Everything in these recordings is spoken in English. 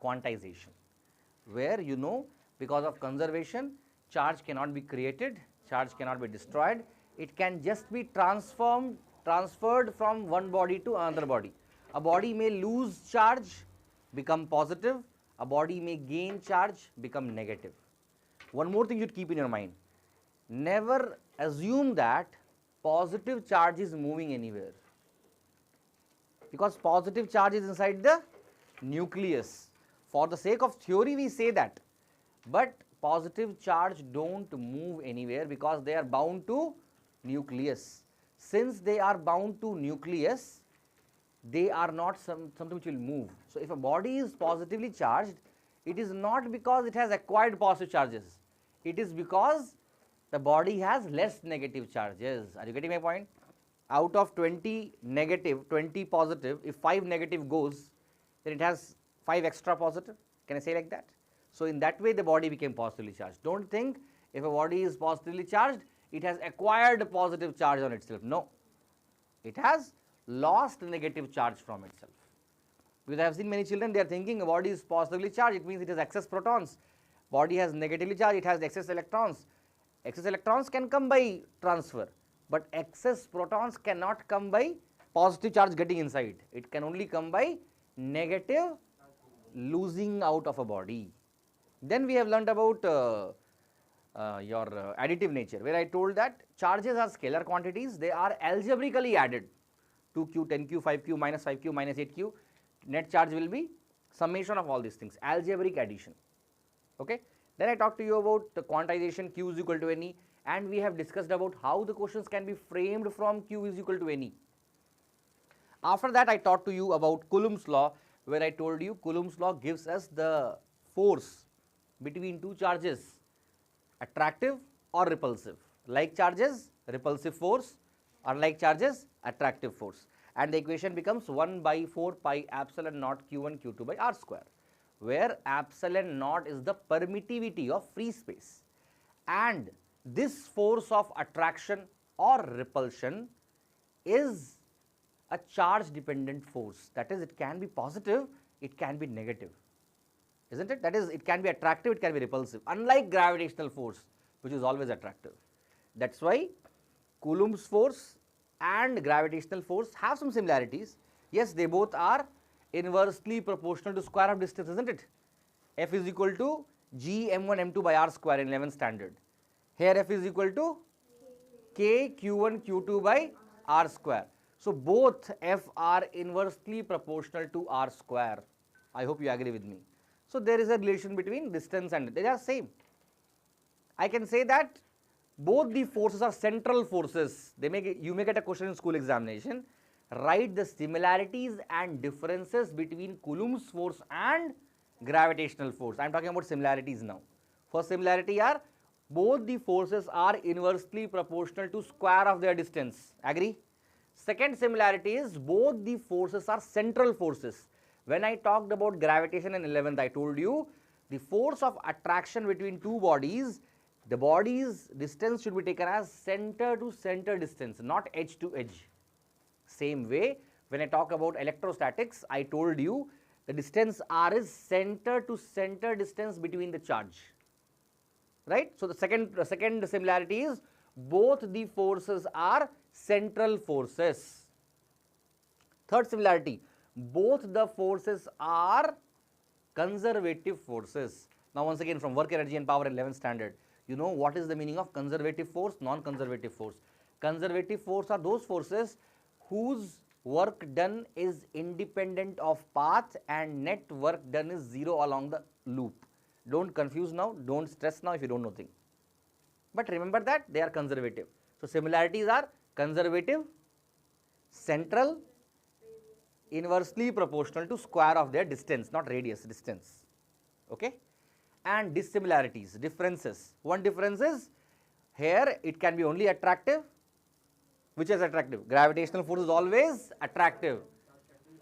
quantization, where because of conservation, charge cannot be created, charge cannot be destroyed, it can just be transferred from one body to another body. A body may lose charge, become positive, a body may gain charge, become negative. One more thing you should keep in your mind, never assume that positive charge is moving anywhere, because positive charge is inside the nucleus. For the sake of theory we say that, but positive charge don't move anywhere because they are bound to nucleus. Since they are bound to nucleus, they are not something which will move. So if a body is positively charged, it is not because it has acquired positive charges, it is because the body has less negative charges. Are you getting my point? Out of 20 negative, 20 positive, if 5 negative goes, then it has 5 extra positive. Can I say like that? So in that way the body became positively charged. Don't think if a body is positively charged, it has acquired a positive charge on itself. No, it has lost negative charge from itself. Because I have seen many children, they are thinking a body is positively charged, it means it has excess protons. Body has negatively charged, it has excess electrons. Excess electrons can come by transfer, but excess protons cannot come by positive charge getting inside. It can only come by negative losing out of a body. Then we have learnt about your additive nature, where I told that charges are scalar quantities, they are algebraically added. 2q, 10q, 5q, minus 5q, minus 8q, net charge will be summation of all these things, algebraic addition. Okay. Then I talked to you about the quantization, q is equal to Ne, and we have discussed about how the questions can be framed from q is equal to Ne. After that I taught to you about Coulomb's law, where I told you Coulomb's law gives us the force between two charges, attractive or repulsive. Like charges, repulsive force, or like charges, attractive force. And the equation becomes 1 by 4 pi epsilon naught q1 q2 by r square, where epsilon naught is the permittivity of free space. And this force of attraction or repulsion is a charge dependent force. That is, it can be positive, it can be negative, isn't it? That is, it can be attractive, it can be repulsive, unlike gravitational force, which is always attractive. That is why Coulomb's force and gravitational force have some similarities. Yes, they both are inversely proportional to square of distance, isn't it? F is equal to g m1 m2 by r square in 11th standard. Here F is equal to k q1 q2 by r square. So both F are inversely proportional to r square. I hope you agree with me. So there is a relation between distance and they are same. I can say that both the forces are central forces. You may get a question in school examination. Write the similarities and differences between Coulomb's force and gravitational force. I am talking about similarities now. First similarity are both the forces are inversely proportional to square of their distance. Agree? Second similarity is both the forces are central forces. When I talked about gravitation in 11th, I told you the force of attraction between two bodies, the body's distance should be taken as center to center distance, not edge to edge. Same way, when I talk about electrostatics, I told you the distance r is center to center distance between the charge, right? So the second similarity is both the forces are central forces. Third similarity, both the forces are conservative forces. Now once again, from work, energy and power in 11th standard, you know what is the meaning of conservative force, non-conservative force. Conservative force are those forces whose work done is independent of path and net work done is 0 along the loop. Don't confuse now, don't stress now if you don't know thing. But remember that they are conservative. So similarities are conservative, central, inversely proportional to square of their distance, not radius, distance. Okay? And dissimilarities, differences. One difference is here it can be only attractive. Which is attractive? Gravitational force is always attractive.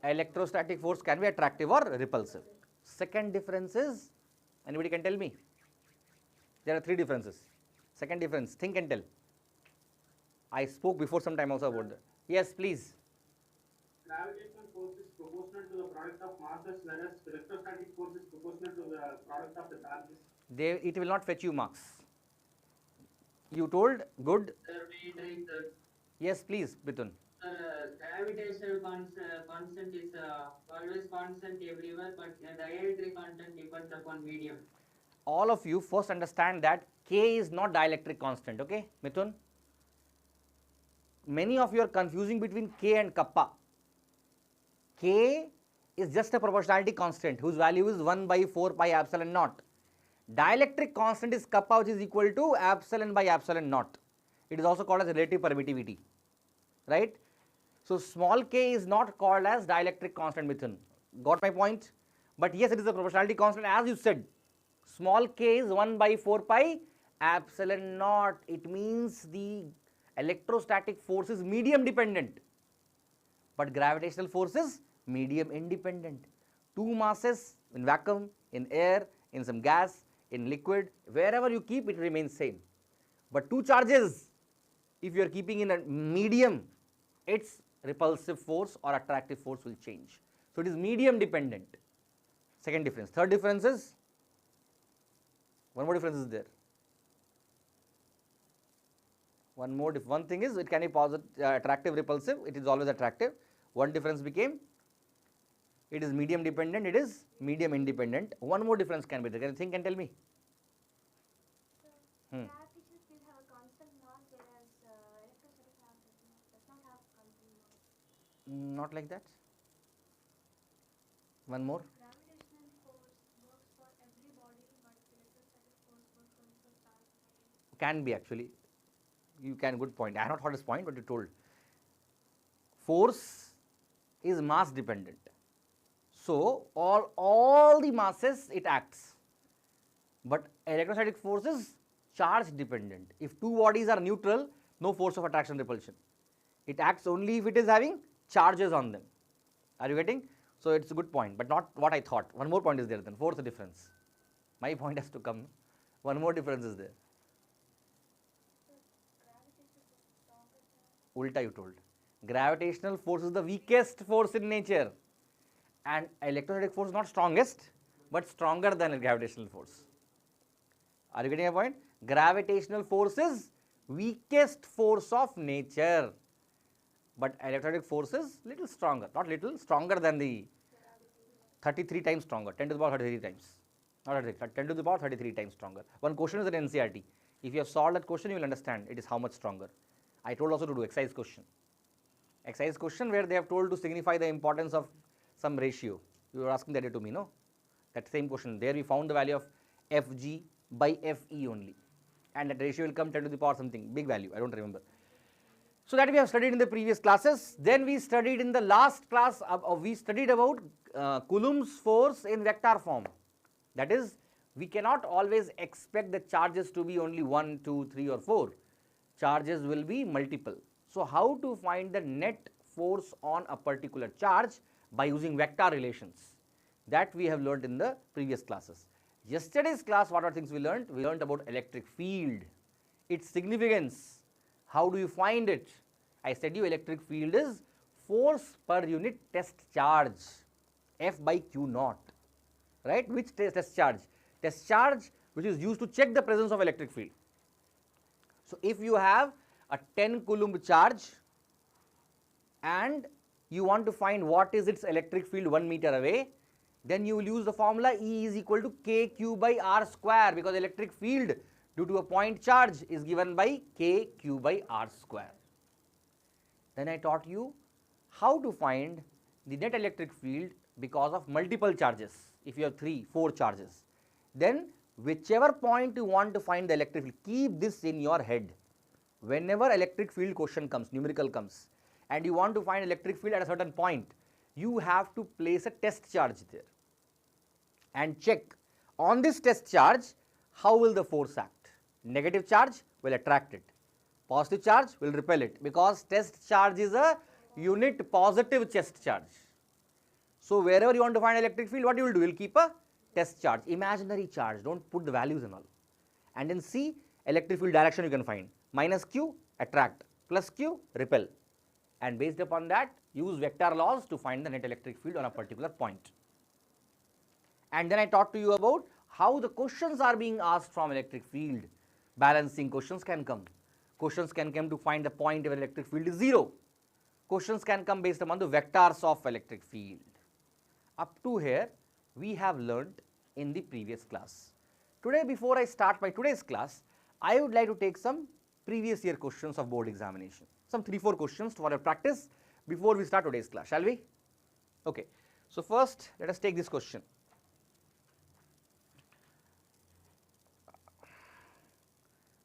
Electrostatic force can be attractive or repulsive. Second difference is, anybody can tell me? There are three differences. Second difference, think and tell. I spoke before some time also about that. Yes, please. Gravitational force is proportional to the product of masses, whereas electrostatic force is proportional to the product of the charges. It will not fetch you marks. You told good. Sir, we take that. Yes, please, Bithun. Gravitational constant is always constant everywhere, but the dielectric constant depends upon medium. All of you first understand that K is not dielectric constant, okay, Mithun? Many of you are confusing between K and kappa. K is just a proportionality constant whose value is 1 by 4 pi epsilon naught. Dielectric constant is kappa, which is equal to epsilon by epsilon naught. It is also called as relative permittivity, right? So small k is not called as dielectric constant, Mithun. Got my point? But yes, it is a proportionality constant, as you said. Small k is 1 by 4 pi epsilon naught. It means the electrostatic force is medium dependent, but gravitational force is medium independent. Two masses in vacuum, in air, in some gas, in liquid, wherever you keep, it remains same. But two charges, if you are keeping in a medium, its repulsive force or attractive force will change. So it is medium dependent. Second difference. Third difference is, one more difference is there. One thing is, it can be positive, attractive, repulsive. It is always attractive. One difference became, it is medium dependent. It is medium independent. One more difference can be there. Can you think and tell me? Gravitational field have a constant mass, whereas electrostatic mass does not have constant mass. Not like that. One more. Gravitational force works for every body, but electrostatic force works only for charged bodies. Can be actually. You can, good point. I have not thought this point, but you told. Force is mass dependent. So all the masses it acts. But electrostatic force is charge dependent. If two bodies are neutral, no force of attraction repulsion. It acts only if it is having charges on them. Are you getting? So it's a good point, but not what I thought. One more point is there then. Fourth difference. My point has to come. One more difference is there. Ulta you told. Gravitational force is the weakest force in nature, and electrostatic force is not strongest, but stronger than a gravitational force. Are you getting a point? Gravitational force is weakest force of nature, but electrostatic force is little stronger, not little, stronger than the 33 times stronger, 10 to the power 33 times, not 10 to the power 33 times stronger. One question is an NCRT. If you have solved that question, you will understand it is how much stronger. I told also to do exercise question. Exercise question where they have told to signify the importance of some ratio. You were asking that to me, no? That same question. There we found the value of Fg by Fe only. And that ratio will come 10 to the power something, big value, I don't remember. So that we have studied in the previous classes. Then we studied in the last class, we studied about Coulomb's force in vector form. That is, we cannot always expect the charges to be only 1, 2, 3 or 4. Charges will be multiple. So how to find the net force on a particular charge by using vector relations? That we have learned in the previous classes. Yesterday's class, what are things we learned? We learned about electric field, its significance. How do you find it? I said you electric field is force per unit test charge, F by Q naught, right? Which test charge? Test charge which is used to check the presence of electric field. So if you have a 10 Coulomb charge and you want to find what is its electric field 1 meter away, then you will use the formula E is equal to KQ by R square, because electric field due to a point charge is given by KQ by R square. Then I taught you how to find the net electric field because of multiple charges. If you have 3, 4 charges, then whichever point you want to find the electric field, keep this in your head. Whenever electric field question comes, numerical comes, and you want to find electric field at a certain point, you have to place a test charge there and check on this test charge how will the force act. Negative charge will attract it, positive charge will repel it, because test charge is a unit positive test charge. So wherever you want to find electric field, what you will do? You will keep a test charge, imaginary charge, don't put the values and all. And then see electric field direction you can find, minus Q attract, plus Q repel, and based upon that use vector laws to find the net electric field on a particular point. And then I taught to you about how the questions are being asked from electric field. Balancing questions can come. Questions can come to find the point where electric field is 0. Questions can come based upon the vectors of electric field. Up to here, we have learnt in the previous class. Today, before I start my today's class, I would like to take some previous year questions of board examination. Some 3-4 questions for a practice before we start today's class, shall we? Okay. So, first let us take this question.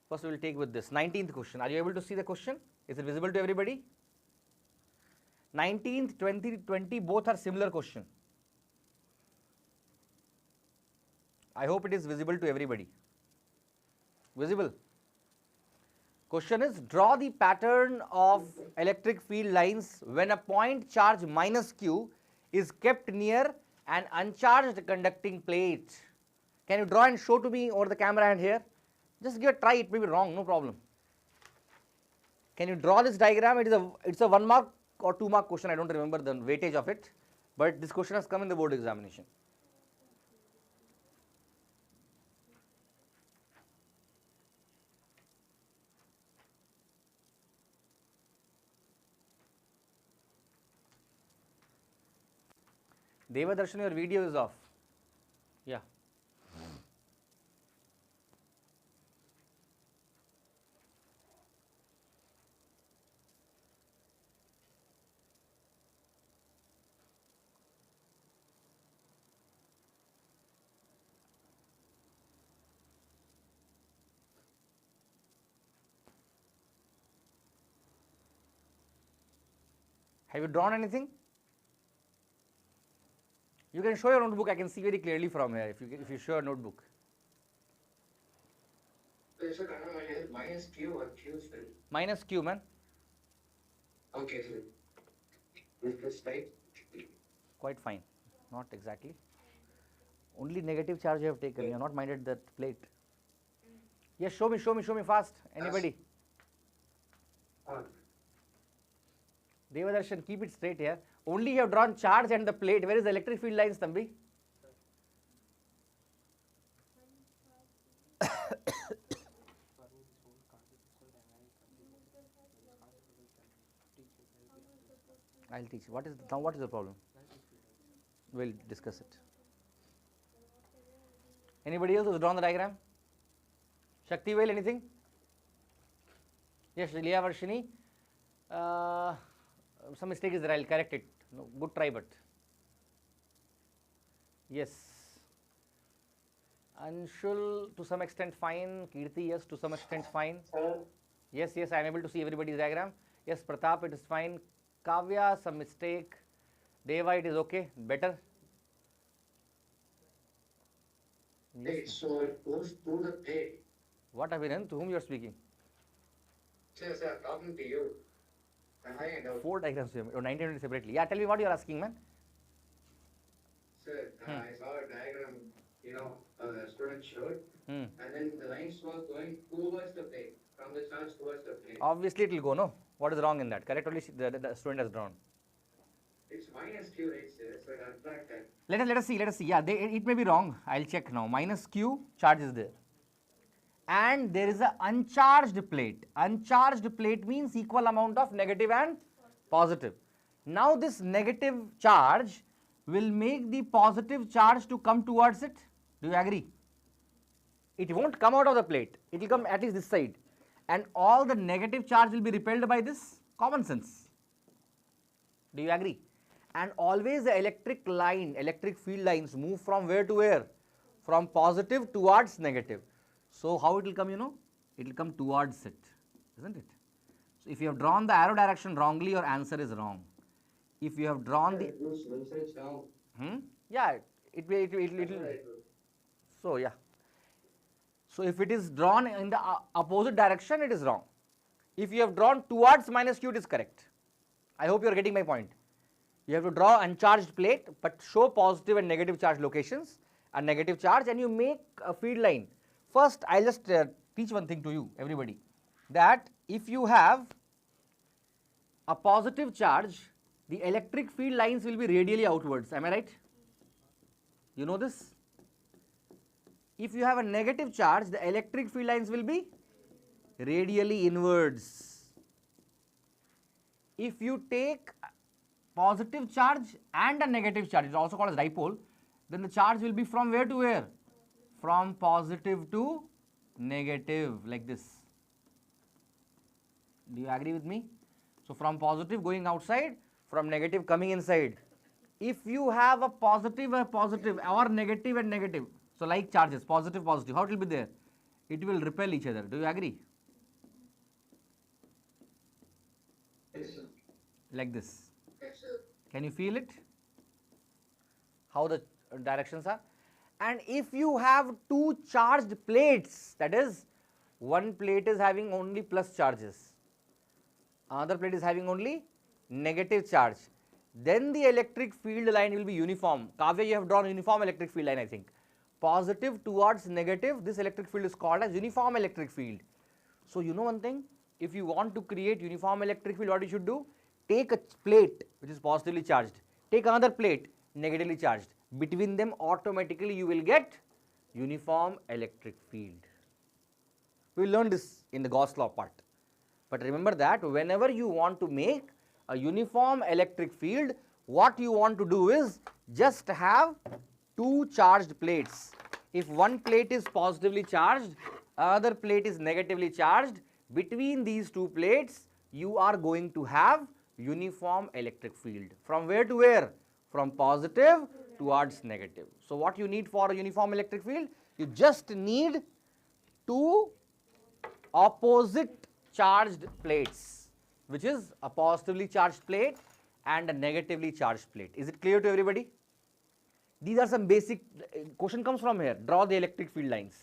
First we will take with this 19th question. Are you able to see the question? Is it visible to everybody? 19th, 20, both are similar question. I hope it is visible to everybody. Visible? Question is, draw the pattern of electric field lines when a point charge minus q is kept near an uncharged conducting plate. Can you draw and show to me over the camera and here? Just give a try, it may be wrong, no problem. Can you draw this diagram? It's a 1 mark or 2 mark question, I don't remember the weightage of it, but this question has come in the board examination. Devadarshan, your video is off. Yeah. Have you drawn anything? You can show your notebook. I can see very clearly from here if you show your notebook. Minus Q or Q, sir? Minus Q, man. Okay, sir. Is this right? Quite fine. Not exactly. Only negative charge you have taken. You have not minded that plate. Yes, show me fast. Anybody? Devadarshan, keep it straight here. Only you have drawn charge and the plate. Where is the electric field lines, Thambi? I'll teach. What is the problem? We'll discuss it. Anybody else who's drawn the diagram? Shaktivel, anything? Yes, Leah Varshini. Some mistake is there, I'll correct it. No, good try, but yes. Anshul, to some extent fine. Kirti, yes, to some extent fine. Yes, I am able to see everybody's diagram. Yes, Pratap, it is fine. Kavya, some mistake. Deva, it is okay, better. Hey, so it goes to the plate. What, Abhinand, to whom you are speaking? Sir, talking to you. 4 diagrams or 19 separately. Yeah, tell me what you are asking, man. Sir, I saw a diagram, the student showed, and then the lines was going towards the plate, from the charge towards the plate. Obviously, it will go, no? What is wrong in that? Correct, only the student has drawn. It's minus Q, right, sir? So that's that. Let us see. Yeah, it may be wrong. I'll check now. Minus Q, charge is there. And there is an uncharged plate. Uncharged plate means equal amount of negative and positive. Now this negative charge will make the positive charge to come towards it. Do you agree? It won't come out of the plate. It will come at least this side. And all the negative charge will be repelled by this. Common sense. Do you agree? And always the electric field lines move from where to where? From positive towards negative. So how it will come, it will come towards it, isn't it? So if you have drawn the arrow direction wrongly, your answer is wrong. If you have drawn the, yeah, it will. So yeah. So if it is drawn in the opposite direction, it is wrong. If you have drawn towards minus Q, it is correct. I hope you are getting my point. You have to draw uncharged plate, but show positive and negative charge locations, a negative charge, and you make a field line. First, I'll just teach one thing to you, everybody, that if you have a positive charge, the electric field lines will be radially outwards. Am I right? You know this? If you have a negative charge, the electric field lines will be radially inwards. If you take positive charge and a negative charge, it is also called as dipole, then the charge will be from where to where? From positive to negative, like this. Do you agree with me? So from positive going outside, from negative coming inside. If you have a positive or negative and negative, so like charges, positive, positive, how it will be there? It will repel each other. Do you agree? Yes, sir. Like this. Yes, sir. Can you feel it? How the directions are? And if you have two charged plates, that is, one plate is having only plus charges, another plate is having only negative charge, then the electric field line will be uniform. Kavya, you have drawn uniform electric field line, I think. Positive towards negative, this electric field is called as uniform electric field. So you know one thing, if you want to create uniform electric field, what you should do? Take a plate which is positively charged, take another plate negatively charged. Between them automatically you will get uniform electric field. We will learn this in the Gauss law part. But remember that whenever you want to make a uniform electric field, what you want to do is just have two charged plates. If one plate is positively charged, other plate is negatively charged, between these two plates you are going to have uniform electric field. From where to where? From positive towards negative. So what you need for a uniform electric field? You just need two opposite charged plates, which is a positively charged plate and a negatively charged plate. Is it clear to everybody? These are some basic, question comes from here, draw the electric field lines.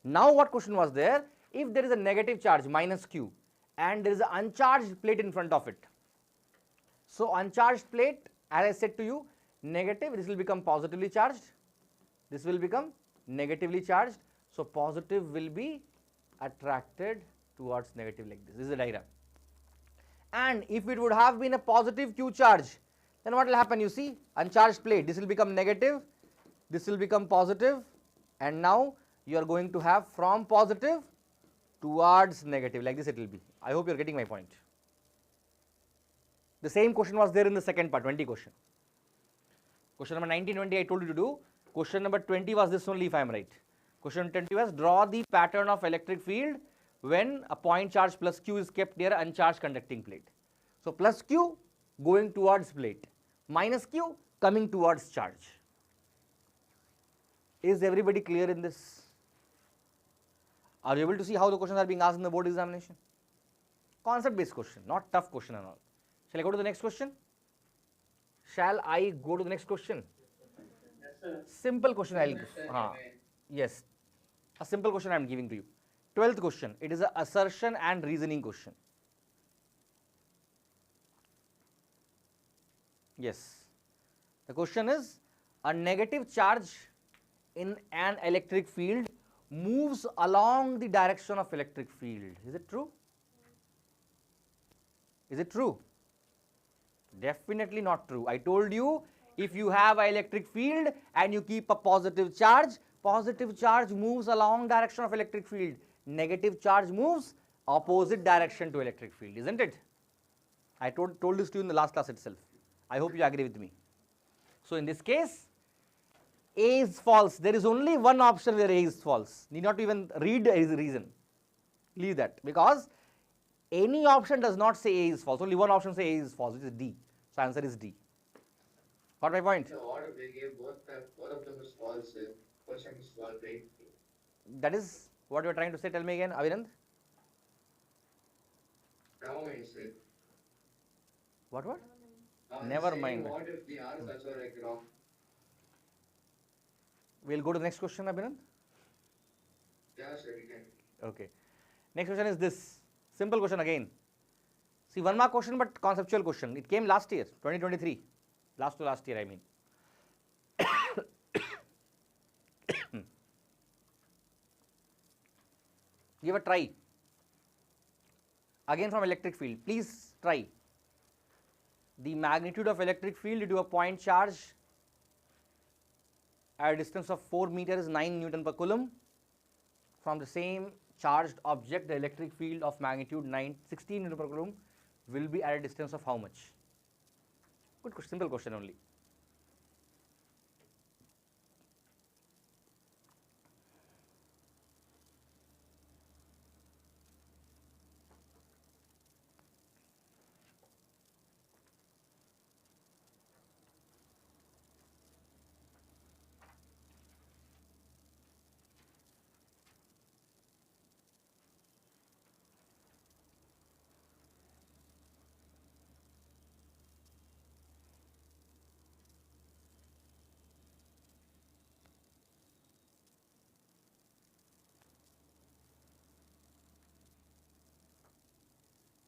Now what question was there? If there is a negative charge minus q and there is an uncharged plate in front of it. So uncharged plate, as I said to you, negative, this will become positively charged, this will become negatively charged. So positive will be attracted towards negative like this. This is the diagram. And if it would have been a positive q charge, then what will happen? You see, uncharged plate, this will become negative, this will become positive, and now you are going to have from positive towards negative, like this it will be. I hope you are getting my point. The same question was there in the second part, 20 question. Question number 19, 20 I told you to do. Question number 20 was this only if I am right. Question 20 was draw the pattern of electric field when a point charge plus q is kept near uncharged conducting plate. So plus q going towards plate, minus q coming towards charge. Is everybody clear in this? Are you able to see how the questions are being asked in the board examination? Concept based question, not tough question and all. Shall I go to the next question? Shall I go to the next question? Yes, sir. Simple question I will give. Yes, a simple question I am giving to you. 12th question, it is an assertion and reasoning question. Yes, the question is, a negative charge in an electric field moves along the direction of electric field. Is it true? Is it true? Definitely not true. I told you, if you have an electric field and you keep a positive charge moves along direction of electric field. Negative charge moves opposite direction to electric field, isn't it? I told this to you in the last class itself. I hope you agree with me. So in this case, A is false. There is only one option where A is false. Need not even read the reason. Leave that, because any option does not say A is false. Only one option says A is false, which is D. So answer is D. Got my point? The order they gave both of them is false. Question is false, right? That is what you are trying to say. Tell me again, Avinand. Never mind, sir. What? I'm Never saying mind. What if the R is also like wrong? We'll go to the next question, Abhinand. Yeah, sir, we can. Okay. Next question is this. Simple question again. See, 1 mark question but conceptual question. It came last year, 2023. Last to last year, I mean. Give a try. Again from electric field. Please try. the magnitude of electric field due to a point charge at a distance of 4 meters is 9 Newton per coulomb. From the same charged object, the electric field of magnitude 16 Newton per coulomb will be at a distance of how much? Good question, simple question only.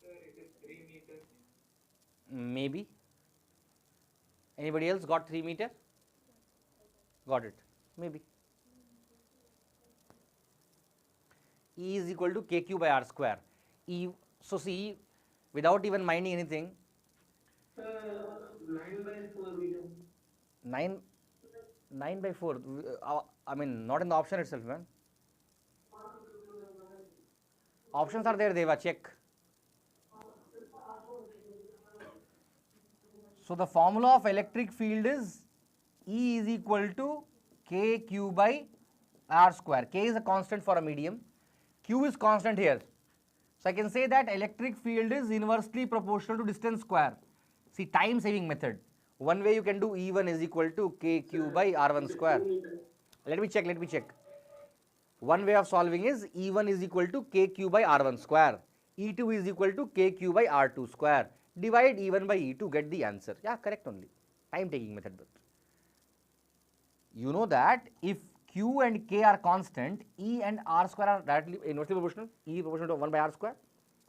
Sir, it is 3 meters. Maybe. Anybody else got 3 meter? Got it. Maybe. E is equal to kq by r square. E, so see, without even minding anything, 9 by 4 meter. 9 by 4, I mean, not in the option itself, man. Options are there, Deva, check. So the formula of electric field is E is equal to kq by r square. K is a constant for a medium. Q is constant here. So I can say that electric field is inversely proportional to distance square. See, time saving method. One way you can do E1 is equal to kq by r1 square. Let me check. One way of solving is E1 is equal to kq by r1 square. E2 is equal to kq by r2 square. Divide E1 by E2, get the answer. Yeah, correct only. Time taking method. But you know that if Q and K are constant, E and R square are directly inversely proportional. E is proportional to 1 by R square.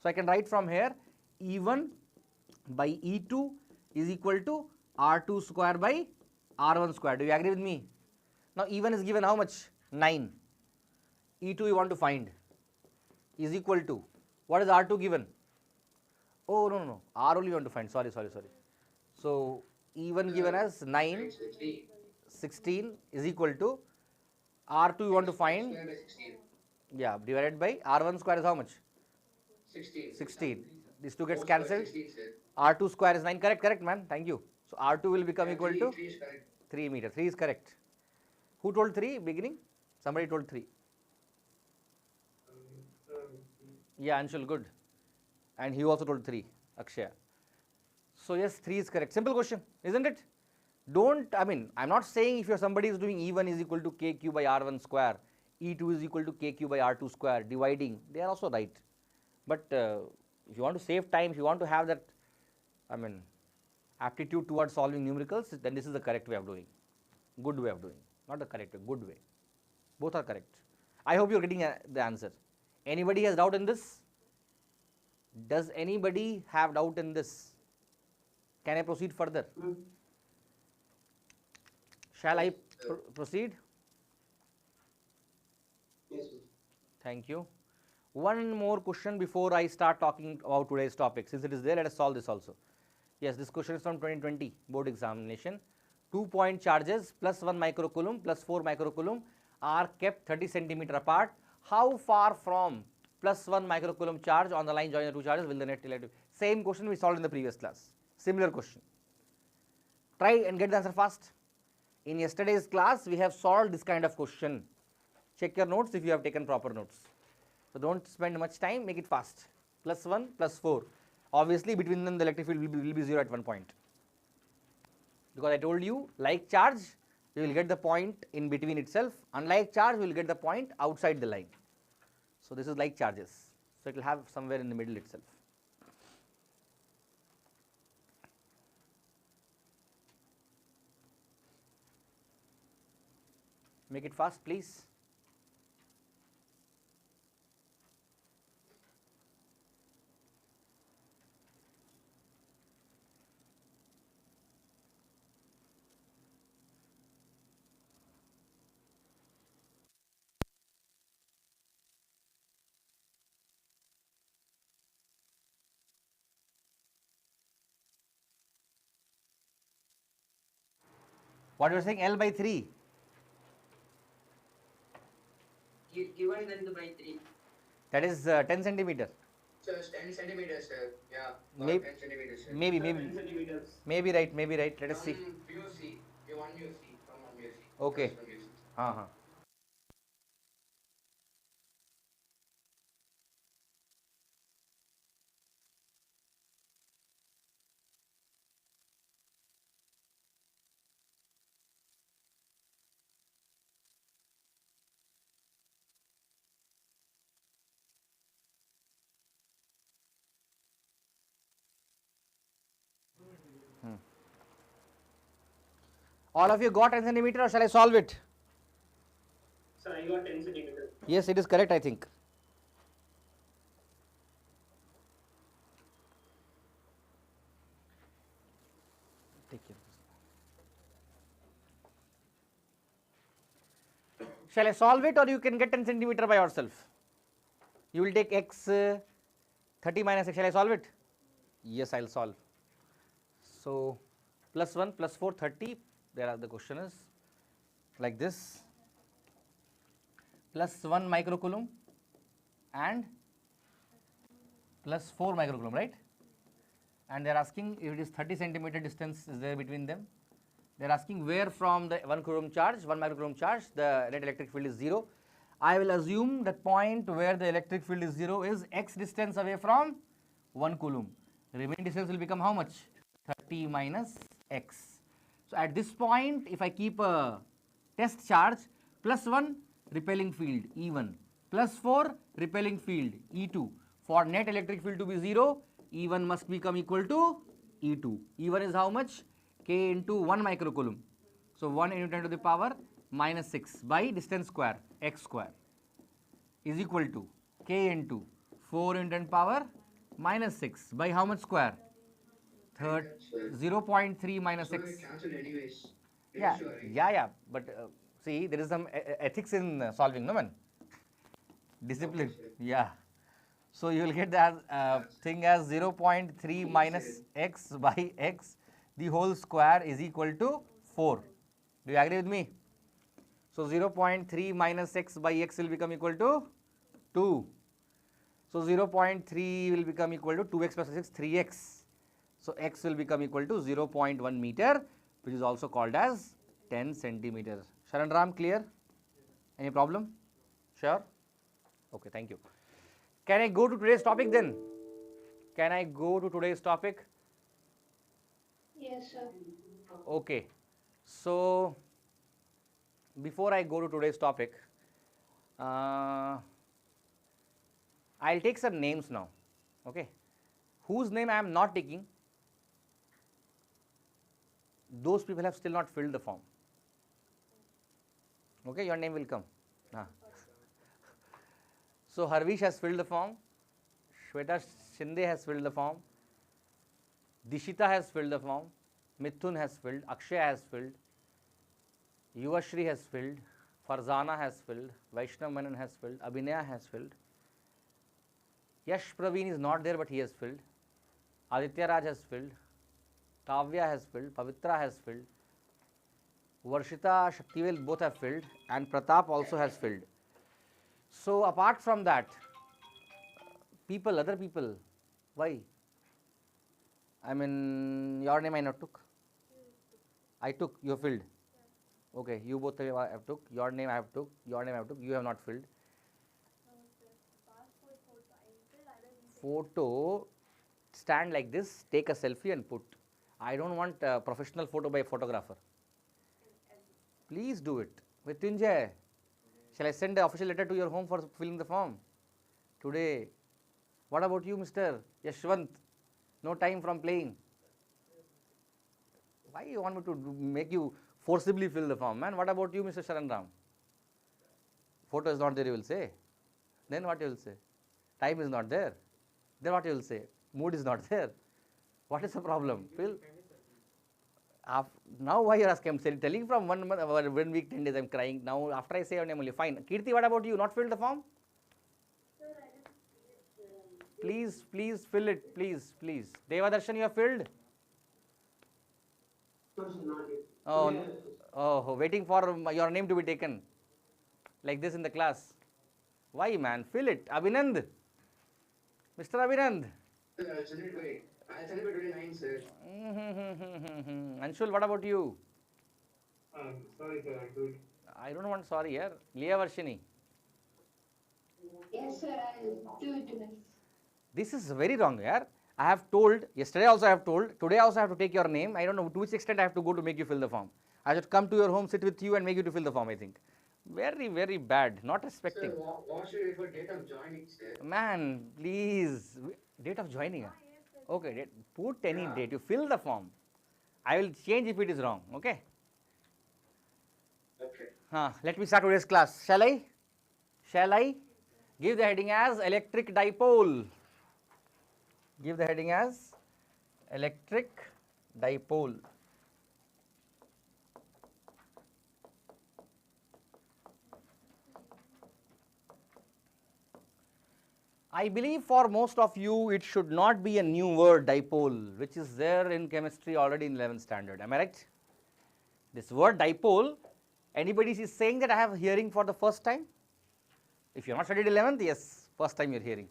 So I can write from here E1 by E2 is equal to R2 square by R1 square. Do you agree with me? Now E1 is given how much? 9. E2 you want to find is equal to, what is R2 given? Oh, no. R only you want to find. Sorry. So E1 given as 9, 16 is equal to R2 you want to find. Square by 16. Yeah, divided by R1 square is how much? 16. 16. These two gets Four square, cancelled. 16, sir. R2 square is 9. Correct, man. Thank you. So R2 will become equal to 3 is correct. 3 meter. 3 is correct. Who told 3 beginning? Somebody told 3. Yeah, Anshul, good. And he also told 3, Akshaya. So yes, 3 is correct. Simple question, isn't it? I'm not saying if somebody is doing E1 is equal to kq by r1 square, E2 is equal to kq by r2 square, dividing, they are also right. But if you want to save time, if you want to have that, aptitude towards solving numericals, then this is the correct way of doing. Good way of doing. Not the correct way, good way. Both are correct. I hope you are getting the answer. Anybody has doubt in this? Does anybody have doubt in this? Can I proceed further? Shall I proceed? Yes, sir. Thank you. One more question before I start talking about today's topic. Since it is there, let us solve this also. Yes, this question is from 2020 board examination. 2-point charges plus 1 microcoulomb plus 4 microcoulomb are kept 30 centimeter apart. How far from plus 1 microcoulomb charge on the line joining the two charges will the net electric? Same question we solved in the previous class. Similar question. Try and get the answer fast. In yesterday's class, we have solved this kind of question. Check your notes if you have taken proper notes. So don't spend much time, make it fast. Plus 1, plus 4. Obviously, between them the electric field will be 0 at one point. Because I told you, like charge, you will get the point in between itself. Unlike charge, you will get the point outside the line. So this is like charges. So it will have somewhere in the middle itself. Make it fast, please. What you are saying, L by 3? Given length by 3. That is 10 centimeter. So it's 10 centimeters, sir. Yeah, Maybe, 10 centimeters, sir. maybe, 10 centimeters. maybe right, maybe right. Let us see. From VOC, one VOC, from one VOC. Okay. Just one VOC. Uh-huh. All of you got 10 centimeter, or shall I solve it? So I got 10 centimeters. Yes, it is correct, I think. Take care of this. Shall I solve it, or you can get 10 centimeter by yourself? You will take x 30 minus x. Shall I solve it? Yes, I will solve. So, plus 1 plus 4, 30. The question is like this. Plus 1 microcoulomb and plus 4 microcoulomb, right? And they are asking if it is 30 centimeter distance is there between them. They are asking where from the 1 coulomb charge, 1 microcoulomb charge, the net electric field is 0. I will assume that point where the electric field is 0 is x distance away from 1 coulomb. Remaining distance will become how much? 30 minus x. So at this point, if I keep a test charge, plus 1 repelling field E1, plus 4 repelling field E2. For net electric field to be 0, E1 must become equal to E2. E1 is how much? K into 1 microcoulomb. So 1 into 10 to the power minus 6 by distance square, x square, is equal to K into 4 into 10 power minus 6 by how much square? 0.3 minus So x. it cancelled anyways. Yeah, Sure, right? yeah. But see, there is some ethics in solving, no man? Discipline. Okay, sir. Yeah. So you will get that thing as 0.3 minus x by x, the whole square is equal to 4. Do you agree with me? So 0.3 minus x by x will become equal to 2. So 0.3 will become equal to 2x plus 6, 3x. So x will become equal to 0.1 meter, which is also called as 10 centimeter. Sharan Ram, clear? Any problem? Sure? Okay, thank you. Can I go to today's topic then? Can I go to today's topic? Yes, sir. Okay. So, before I go to today's topic, I'll take some names now. Okay. Whose name I am not taking, those people have still not filled the form. Okay, your name will come. So Harvish has filled the form, Shweta Shinde has filled the form, Dishita has filled the form, Mithun has filled, Akshay has filled, Yuvashri has filled, Farzana has filled, Vaishnav Menon has filled, Abhinaya has filled, Yash Praveen is not there but he has filled, Aditya Raj has filled, Kavya has filled, Pavitra has filled, Varshita, Shaktivel both have filled, and Pratap also has filled. So apart from that, other people, why? I mean, your name I not took. I took, you have filled. Okay, you both have took, your name I have took, your name I have took, you have not filled. Photo, stand like this, take a selfie and put. I don't want a professional photo by a photographer. Please do it. Mrityunjay, shall I send an official letter to your home for filling the form? Today. What about you, Mr. Yashwant? No time from playing. Why you want me to make you forcibly fill the form, man? What about you, Mr. Sharan Ram? Photo is not there, you will say. Then what you will say? Time is not there. Then what you will say? Mood is not there. What is the problem? Fill. Now why you are asking? I am telling from 1 month, 1 week, 10 days I am crying. Now after I say your name only, fine. Kirti, what about you? Not filled the form? Please fill it, please. Devadarshan, you have filled? Not yet. Oh, Oh, waiting for your name to be taken. Like this in the class. Why, man? Fill it. Abhinand. Mr. Abhinand. Sir, I'll celebrate 29, sir. Anshul, what about you? Sorry, sir, I do it. I don't want sorry here. Leah Varshini. Yes, sir, I'll do it tonight. This is very wrong here. I have told, yesterday also I have told, today also I have to take your name. I don't know to which extent I have to go to make you fill the form. I should come to your home, sit with you and make you to fill the form, I think. Very, very bad. Not respecting. Sir, what should I for date of joining, sir? Man, please. Date of joining. Okay, put any date. You fill the form. I will change if it is wrong. Okay. Okay. Let me start today's class. Shall I? Shall I? Give the heading as electric dipole. Give the heading as electric dipole. I believe for most of you it should not be a new word dipole, which is there in chemistry already in 11th standard. Am I right? This word dipole, anybody is saying that I have hearing for the first time? If you have not studied 11th, yes, first time you are hearing.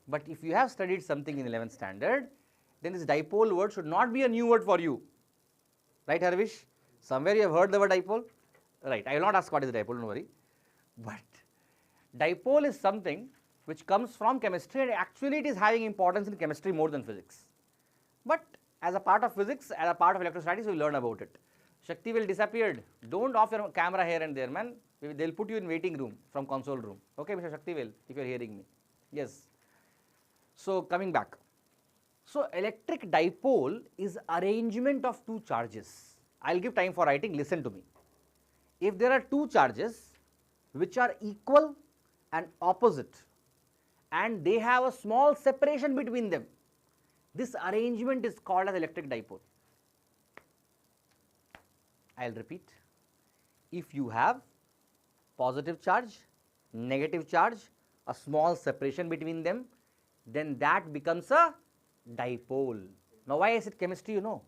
But if you have studied something in 11th standard, then this dipole word should not be a new word for you. Right, Harvish? Somewhere you have heard the word dipole? Right, I will not ask what is dipole, don't worry. But dipole is something which comes from chemistry and actually it is having importance in chemistry more than physics. But as a part of physics, as a part of electrostatics, we will learn about it. Shakti will disappeared. Don't off your camera here and there, man. They will put you in waiting room from console room. Okay, Mr. Shakti will, if you are hearing me. Yes. So, coming back. So, electric dipole is arrangement of two charges. I will give time for writing, listen to me. If there are two charges which are equal and opposite and they have a small separation between them, this arrangement is called as electric dipole. I will repeat. If you have positive charge, negative charge, a small separation between them, then that becomes a dipole. Now, why is it chemistry, you know?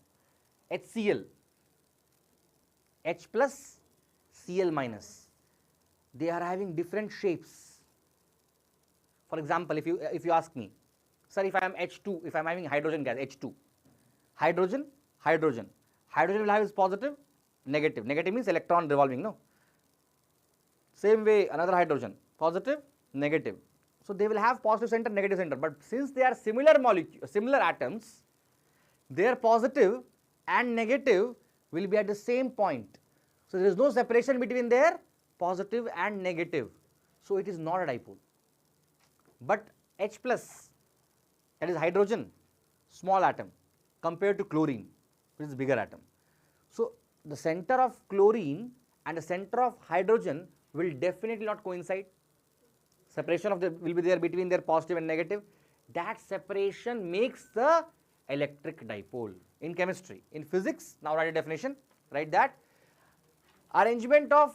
HCl, H plus, Cl minus. They are having different shapes. For example, if you ask me, sir, if I am H2, if I am having hydrogen gas, H2, hydrogen, hydrogen. Hydrogen will have its positive, negative. Negative means electron revolving, no? Same way, another hydrogen, positive, negative. So, they will have positive center, negative center, but since they are similar molecules, similar atoms, their positive and negative will be at the same point. So, there is no separation between their positive and negative. So, it is not a dipole. But H plus, that is hydrogen, small atom compared to chlorine, which is bigger atom. So, the center of chlorine and the center of hydrogen will definitely not coincide. Separation of will be there between their positive and negative. That separation makes the electric dipole in chemistry. In physics, now write a definition, write that arrangement of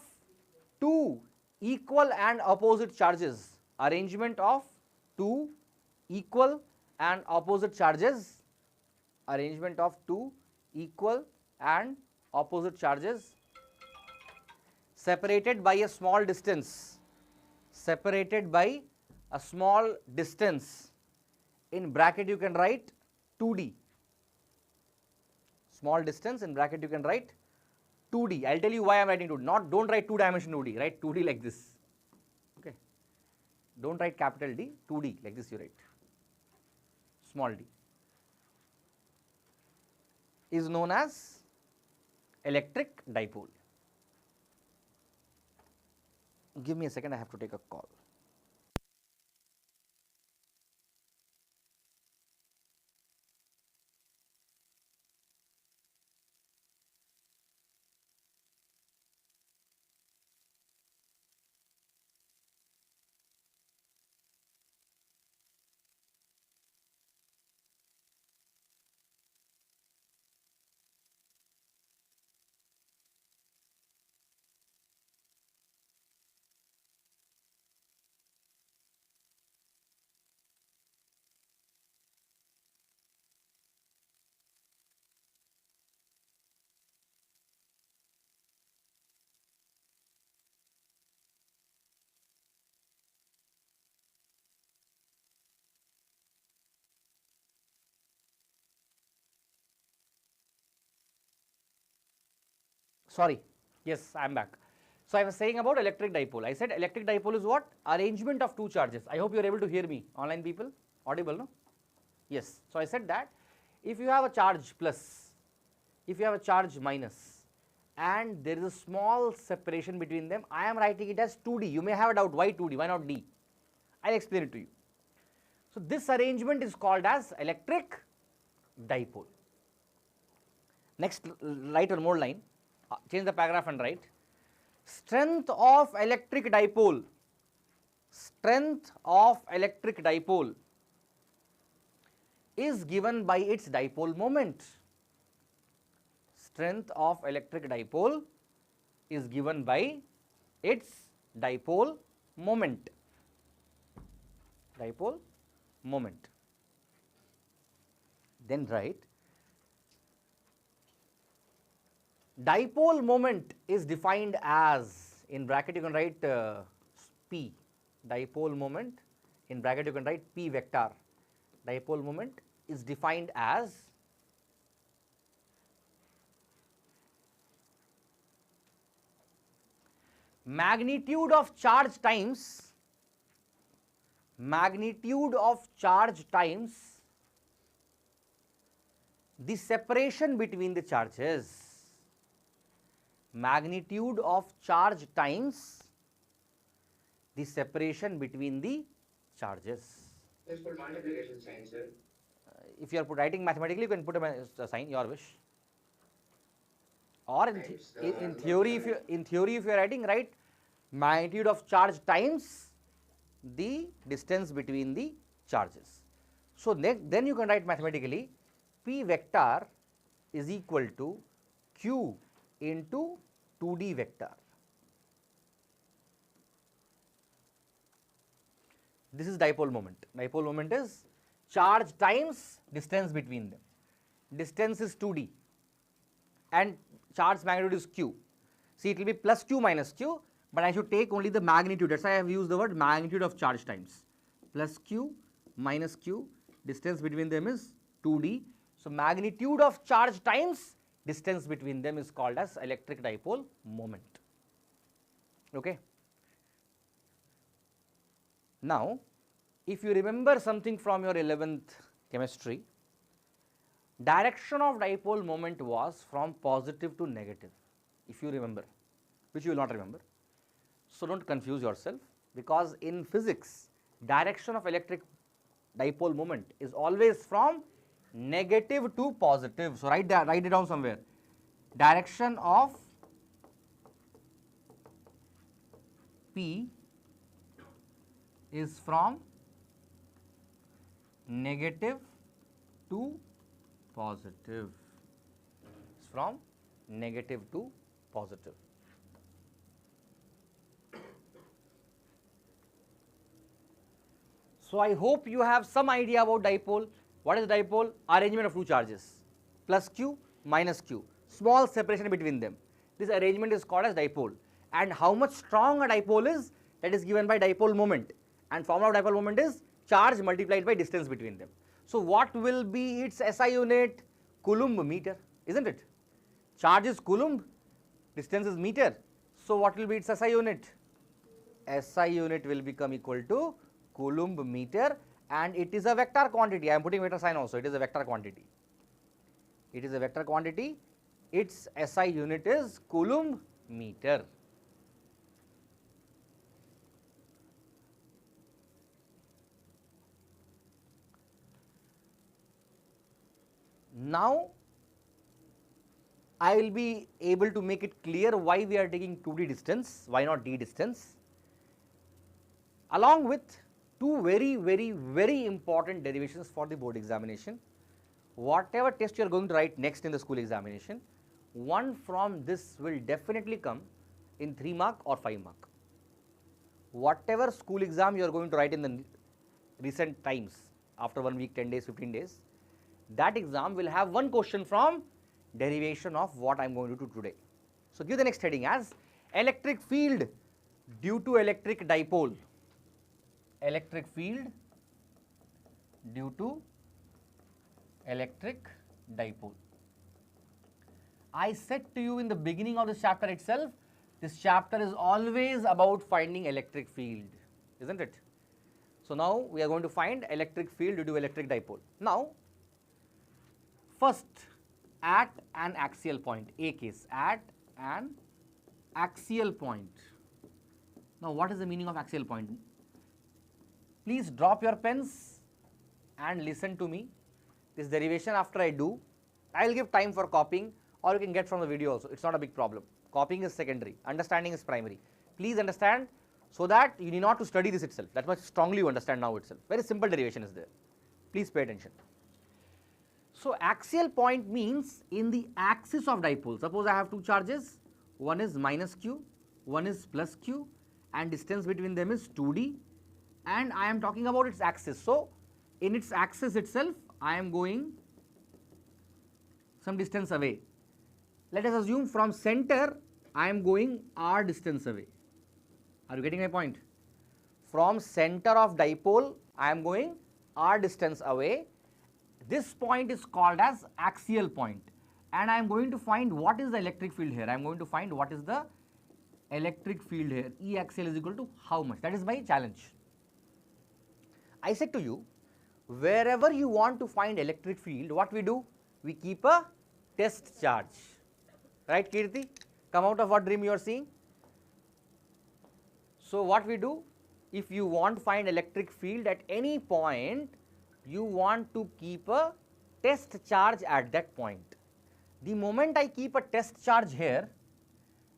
two equal and opposite charges, arrangement of two equal and opposite charges, arrangement of two equal and opposite charges separated by a small distance, separated by a small distance. In bracket you can write 2D, small distance, in bracket you can write 2D. I will tell you why I am writing 2D. Don't write 2 dimension 2D, write 2D like this. Okay. Don't write capital D, 2D like this you write, small d, is known as electric dipole. Give me a second, I have to take a call. Sorry, yes, I am back. So I was saying about electric dipole. I said electric dipole is what? Arrangement of two charges. I hope you are able to hear me, online people. Audible, no? Yes. So I said that if you have a charge plus, if you have a charge minus, and there is a small separation between them, I am writing it as 2D. You may have a doubt, why 2D, why not D? I will explain it to you. So this arrangement is called as electric dipole. Next, write one more line, change the paragraph and write, strength of electric dipole, strength of electric dipole is given by its dipole moment. Strength of electric dipole is given by its dipole moment. Dipole moment. Then write, dipole moment is defined as, in bracket you can write P, dipole moment, in bracket you can write P vector. Dipole moment is defined as magnitude of charge times the separation between the charges. Magnitude of charge times the separation between the charges. Let's put multiplication sign, sir. If you are writing mathematically, you can put a sign, your wish. Or in theory, if you are writing, write magnitude of charge times the distance between the charges. So then you can write mathematically P vector is equal to Q into 2D vector. This is dipole moment. Dipole moment is charge times distance between them. Distance is 2D and charge magnitude is Q. See, it will be plus Q minus Q, but I should take only the magnitude. That's why I have used the word magnitude of charge times. Plus Q minus Q, distance between them is 2D. So magnitude of charge times distance between them is called as electric dipole moment. Okay. Now, if you remember something from your 11th chemistry, direction of dipole moment was from positive to negative, if you remember, which you will not remember. So don't confuse yourself, because in physics, direction of electric dipole moment is always from negative to positive. So write it down somewhere. Direction of P is from negative to positive. It's from negative to positive. So I hope you have some idea about dipole. What is dipole? Arrangement of two charges, plus Q minus Q, small separation between them. This arrangement is called as dipole. And how much strong a dipole is, that is given by dipole moment. And formula of dipole moment is charge multiplied by distance between them. So what will be its SI unit? Coulomb meter, isn't it? Charge is coulomb, distance is meter. So what will be its SI unit? SI unit will become equal to Coulomb meter, and it is a vector quantity. I am putting vector sign also. It is a vector quantity. It is a vector quantity. Its SI unit is Coulomb meter. Now, I will be able to make it clear why we are taking 2D distance, why not D distance, along with two very important derivations for the board examination. Whatever test you are going to write next in the school examination, one from this will definitely come in 3 mark or 5 mark. Whatever school exam you are going to write in the recent times, after 1 week, 10 days, 15 days, that exam will have one question from derivation of what I am going to do today. So give the next heading as electric field due to electric dipole. Electric field due to electric dipole. I said to you in the beginning of this chapter itself, this chapter is always about finding electric field, isn't it? So now we are going to find electric field due to electric dipole. Now, first at an axial point, A case, at an axial point. Now what is the meaning of axial point? Please drop your pens and listen to me. This derivation after I do, I will give time for copying, or you can get from the video also, it is not a big problem. Copying is secondary, understanding is primary. Please understand, so that you need not to study this itself, that much strongly you understand now itself. Very simple derivation is there. Please pay attention. So axial point means in the axis of dipole. Suppose I have two charges, one is minus q, one is plus q, and distance between them is 2d, and I am talking about its axis. So in its axis itself, I am going some distance away. Let us assume from center I am going r distance away. Are you getting my point? From center of dipole I am going r distance away. This point is called as axial point, and I am going to find what is the electric field here. I am going to find what is the electric field here. E axial is equal to how much? That is my challenge. I said to you, wherever you want to find electric field, what we do? We keep a test charge. Right, Kirti? Come out of what dream you are seeing? So what we do? If you want to find electric field at any point, you want to keep a test charge at that point. The moment I keep a test charge here,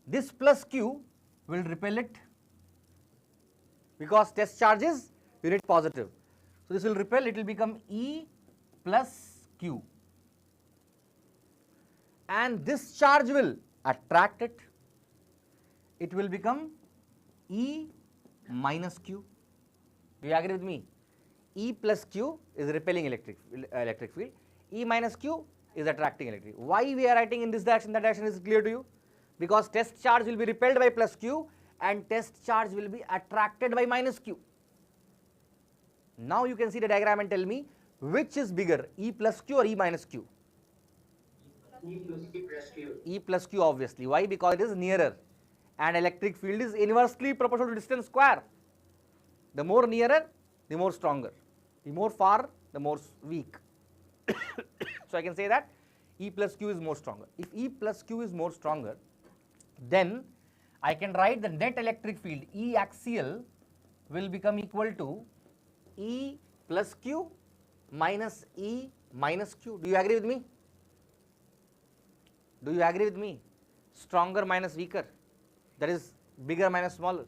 this plus q will repel it, because test charge is unit positive. So this will repel, it will become E plus q, and this charge will attract it, it will become E minus q. Do you agree with me? E plus q is repelling electric field, E minus q is attracting electric. Why we are writing in this direction, that direction is clear to you? Because test charge will be repelled by plus q and test charge will be attracted by minus q. Now you can see the diagram and tell me which is bigger, E plus q or E minus q? E plus q. E plus q obviously. Why? Because it is nearer, and electric field is inversely proportional to distance square. The more nearer, the more stronger. The more far, the more weak. So I can say that E plus q is more stronger. If E plus q is more stronger, then I can write the net electric field E axial will become equal to E plus q minus E minus q. Do you agree with me? Do you agree with me? Stronger minus weaker, that is bigger minus smaller.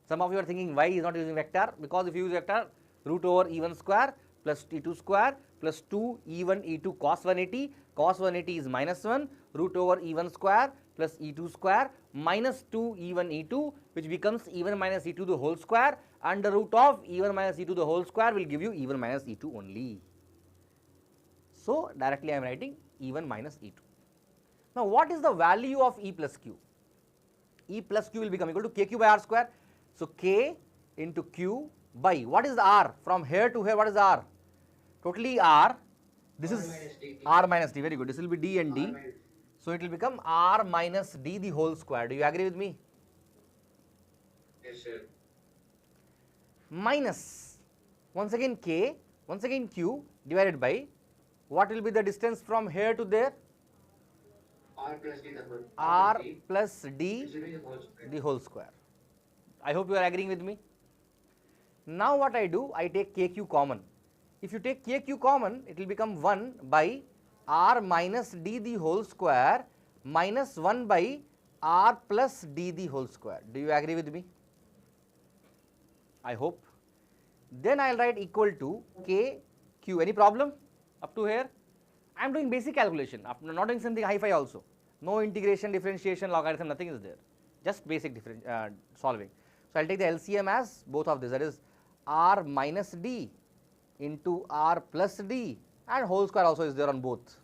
Some of you are thinking why he is not using vector, because if you use vector, root over E1 square plus E2 square plus 2 E1 E2 cos 180, cos 180 is minus 1, root over E1 square plus E2 square minus 2 E1 E2, which becomes E1 minus E2 the whole square, under root of E1 minus E2 the whole square will give you E1 minus E2 only. So directly I am writing E1 minus E2. Now what is the value of E plus q? E plus q will become equal to kq by r square. So k into q by, what is the r? From here to here, what is the r? Totally r. This is r minus d. Very good. This will be d and d. So it will become r minus d the whole square. Do you agree with me? Yes, sir. Minus, once again k, once again q divided by, what will be the distance from here to there? R plus d the whole. R plus d This will be the whole square. the whole square. I hope you are agreeing with me. Now what I do, I take kq common. If you take kq common, it will become 1 by r minus d the whole square minus 1 by r plus d the whole square. Do you agree with me? I hope. Then I will write equal to kq. Any problem up to here? I am doing basic calculation, I am not doing something hi-fi also. No integration, differentiation, logarithm, nothing is there. Just basic solving. So I will take the LCM as both of this, that is r minus d into r plus d, and whole square also is there on both.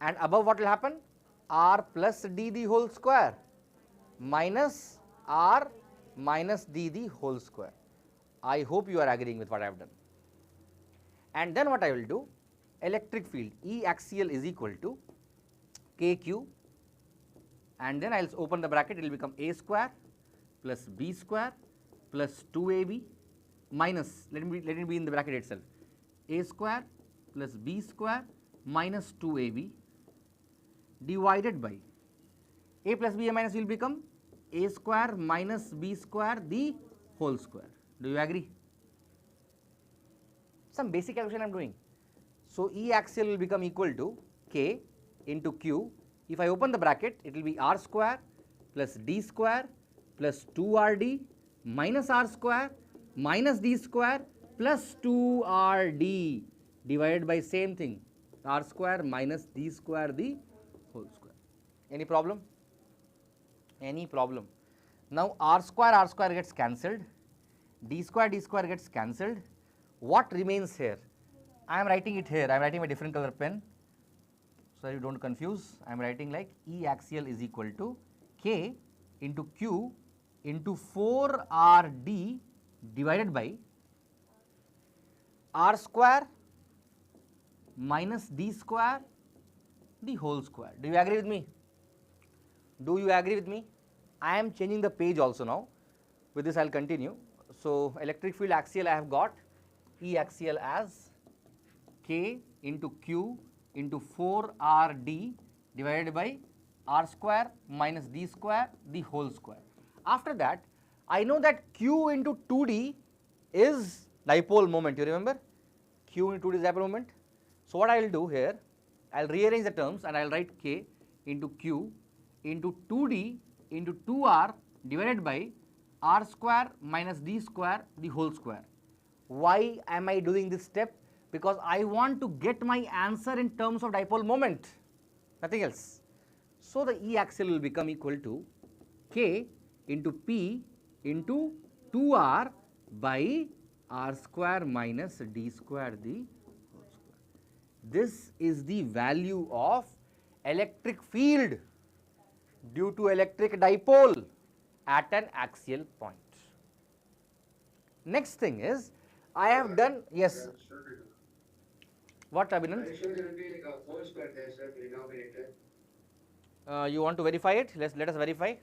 And above what will happen? R plus d the whole square minus r minus d the whole square. I hope you are agreeing with what I have done. And then what I will do, electric field E axial is equal to KQ, and then I'll open the bracket, it will become A square plus B square plus 2AB minus, let it be in the bracket itself, A square plus B square minus 2AB divided by A plus B minus will become A square minus B square the whole square. Do you agree? Some basic calculation I am doing. So, E axial will become equal to K into Q. If I open the bracket, it will be R square plus D square plus 2RD minus R square minus D square plus 2RD divided by same thing, R square minus D square the whole square. Any problem? Any problem? Now, R square gets cancelled, D square gets cancelled. What remains here? I am writing it here, I am writing with a different color pen, so you don't confuse. I am writing like E axial is equal to K into Q into 4RD divided by R square minus D square the whole square. Do you agree with me? Do you agree with me? I am changing the page also now. With this I will continue. So, electric field axial I have got E axial as K into Q into 4RD divided by R square minus D square the whole square. After that, I know that Q into 2D is dipole moment, you remember? Q into 2D is dipole moment. So, what I will do here, I will rearrange the terms and I will write K into Q into 2D into 2R divided by R square minus D square the whole square. Why am I doing this step? Because I want to get my answer in terms of dipole moment, nothing else. So, the E axial will become equal to K into P into 2R by R square minus D square the whole square. This is the value of electric field due to electric dipole at an axial point. Next thing is, I have done, yes. What, Abhinand? I showed it will be like a whole square there, sir, denominator. You want to verify it? Let us verify.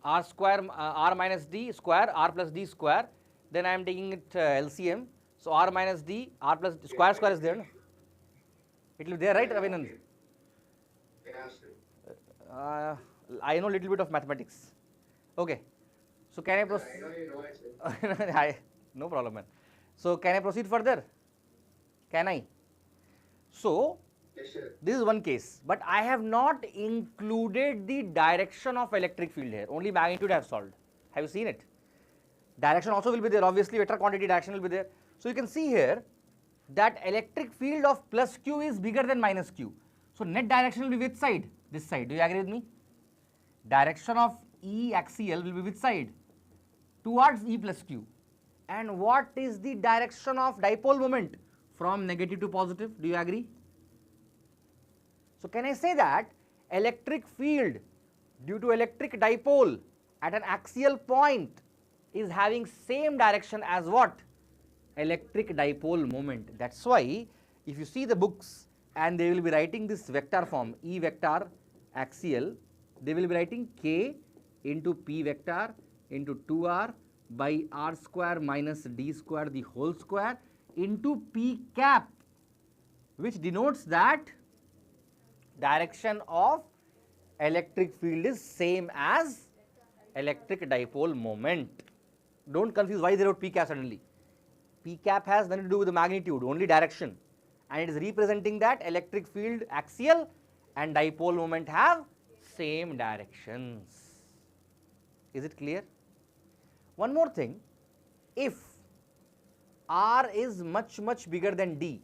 R square, R minus D square, R plus D square. Then I am taking it LCM. So, R minus D, R plus square is there. No? It will be there, right, Abhinand? Yeah, sir. I know little bit of mathematics. Okay. So, can I proceed? I know you know it, sir. No problem, man. So, can I proceed further? Can I? So, Yes, sir. this is one case, but I have not included the direction of electric field here, only magnitude I have solved. Have you seen it? Direction also will be there, obviously vector quantity direction will be there. So, you can see here that electric field of plus Q is bigger than minus Q. So, net direction will be which side? This side. Do you agree with me? Direction of E axial will be which side? Towards E plus Q. And what is the direction of dipole moment? From negative to positive. Do you agree? So, can I say that electric field due to electric dipole at an axial point is having same direction as what? Electric dipole moment. That is why if you see the books and they will be writing this vector form E vector axial, they will be writing K into P vector into 2R by R square minus D square the whole square into P cap, which denotes that direction of electric field is same as electric dipole moment. Do not confuse why they wrote P cap suddenly. P cap has nothing to do with the magnitude, only direction, and it is representing that electric field axial and dipole moment have same directions. Is it clear? One more thing, if R is much bigger than D,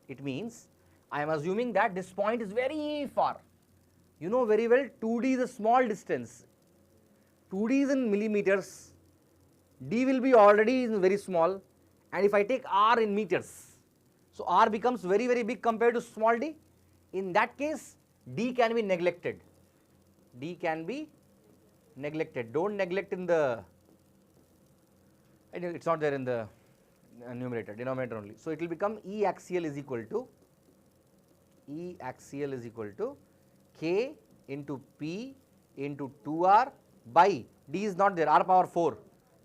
it means I am assuming that this point is very far. You know very well 2D is a small distance, 2D is in millimeters, D will be already very small, and if I take R in meters, so R becomes very big compared to small d. In that case, D can be neglected. D can be neglected. Don't neglect in the, it is not there in the numerator, denominator only. So it will become E axial is equal to K into P into 2R by D is not there, R power 4.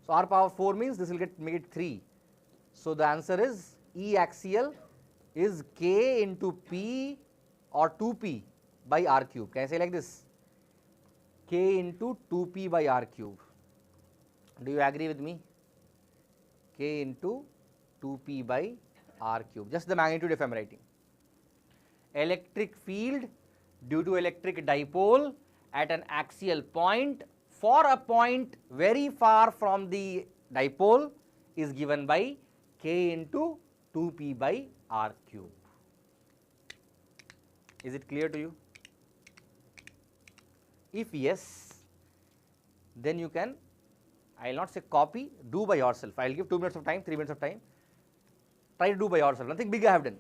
So R power 4 means this will make it 3. So the answer is E axial is K into P or 2P by R cube. Can I say like this? K into 2P by R cube. Do you agree with me? K into 2P by R cube. Just the magnitude if I am writing. Electric field due to electric dipole at an axial point for a point very far from the dipole is given by K into 2P by R cube. Is it clear to you? If yes, then you can, I will not say copy, do by yourself. I will give 2 minutes of time, 3 minutes of time. Try to do by yourself. Nothing big I have done.